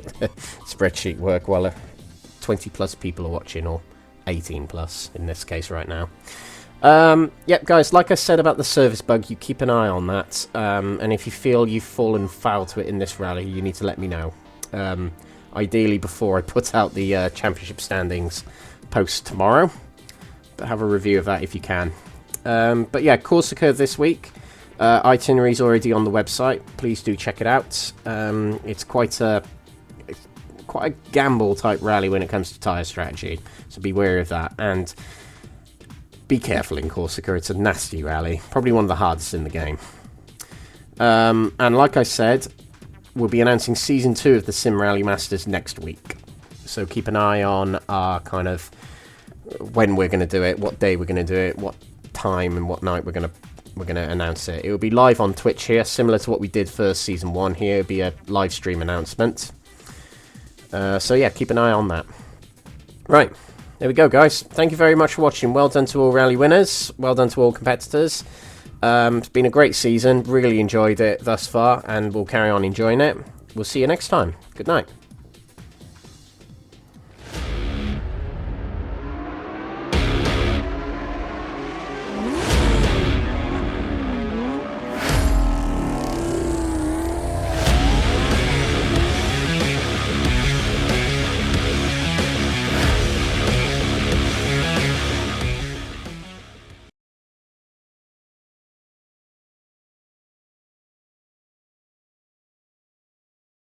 spreadsheet work while 20 plus people are watching, or 18 plus in this case right now. Yep, guys, like I said about the service bug, you keep an eye on that. And if you feel you've fallen foul to it in this rally, you need to let me know. Ideally before I put out the championship standings post tomorrow. But have a review of that if you can. But yeah, Corsica this week. Itinerary's already on the website. Please do check it out. It's quite quite a gamble type rally when it comes to tyre strategy, so be wary of that, and be careful in Corsica. It's a nasty rally, probably one of the hardest in the game. And like I said, we'll be announcing Season 2 of the Sim Rally Masters next week, so keep an eye on our kind of when we're going to do it, what day we're going to do it, what time and what night we're going to announce it. It will be live on Twitch here, similar to what we did for Season 1 here. It'll be a live stream announcement. So yeah, keep an eye on that. Right, there we go, guys. Thank you very much for watching. Well done to all rally winners. Well done to all competitors. It's been a great season. Really enjoyed it thus far, and we'll carry on enjoying it. We'll see you next time. Good night.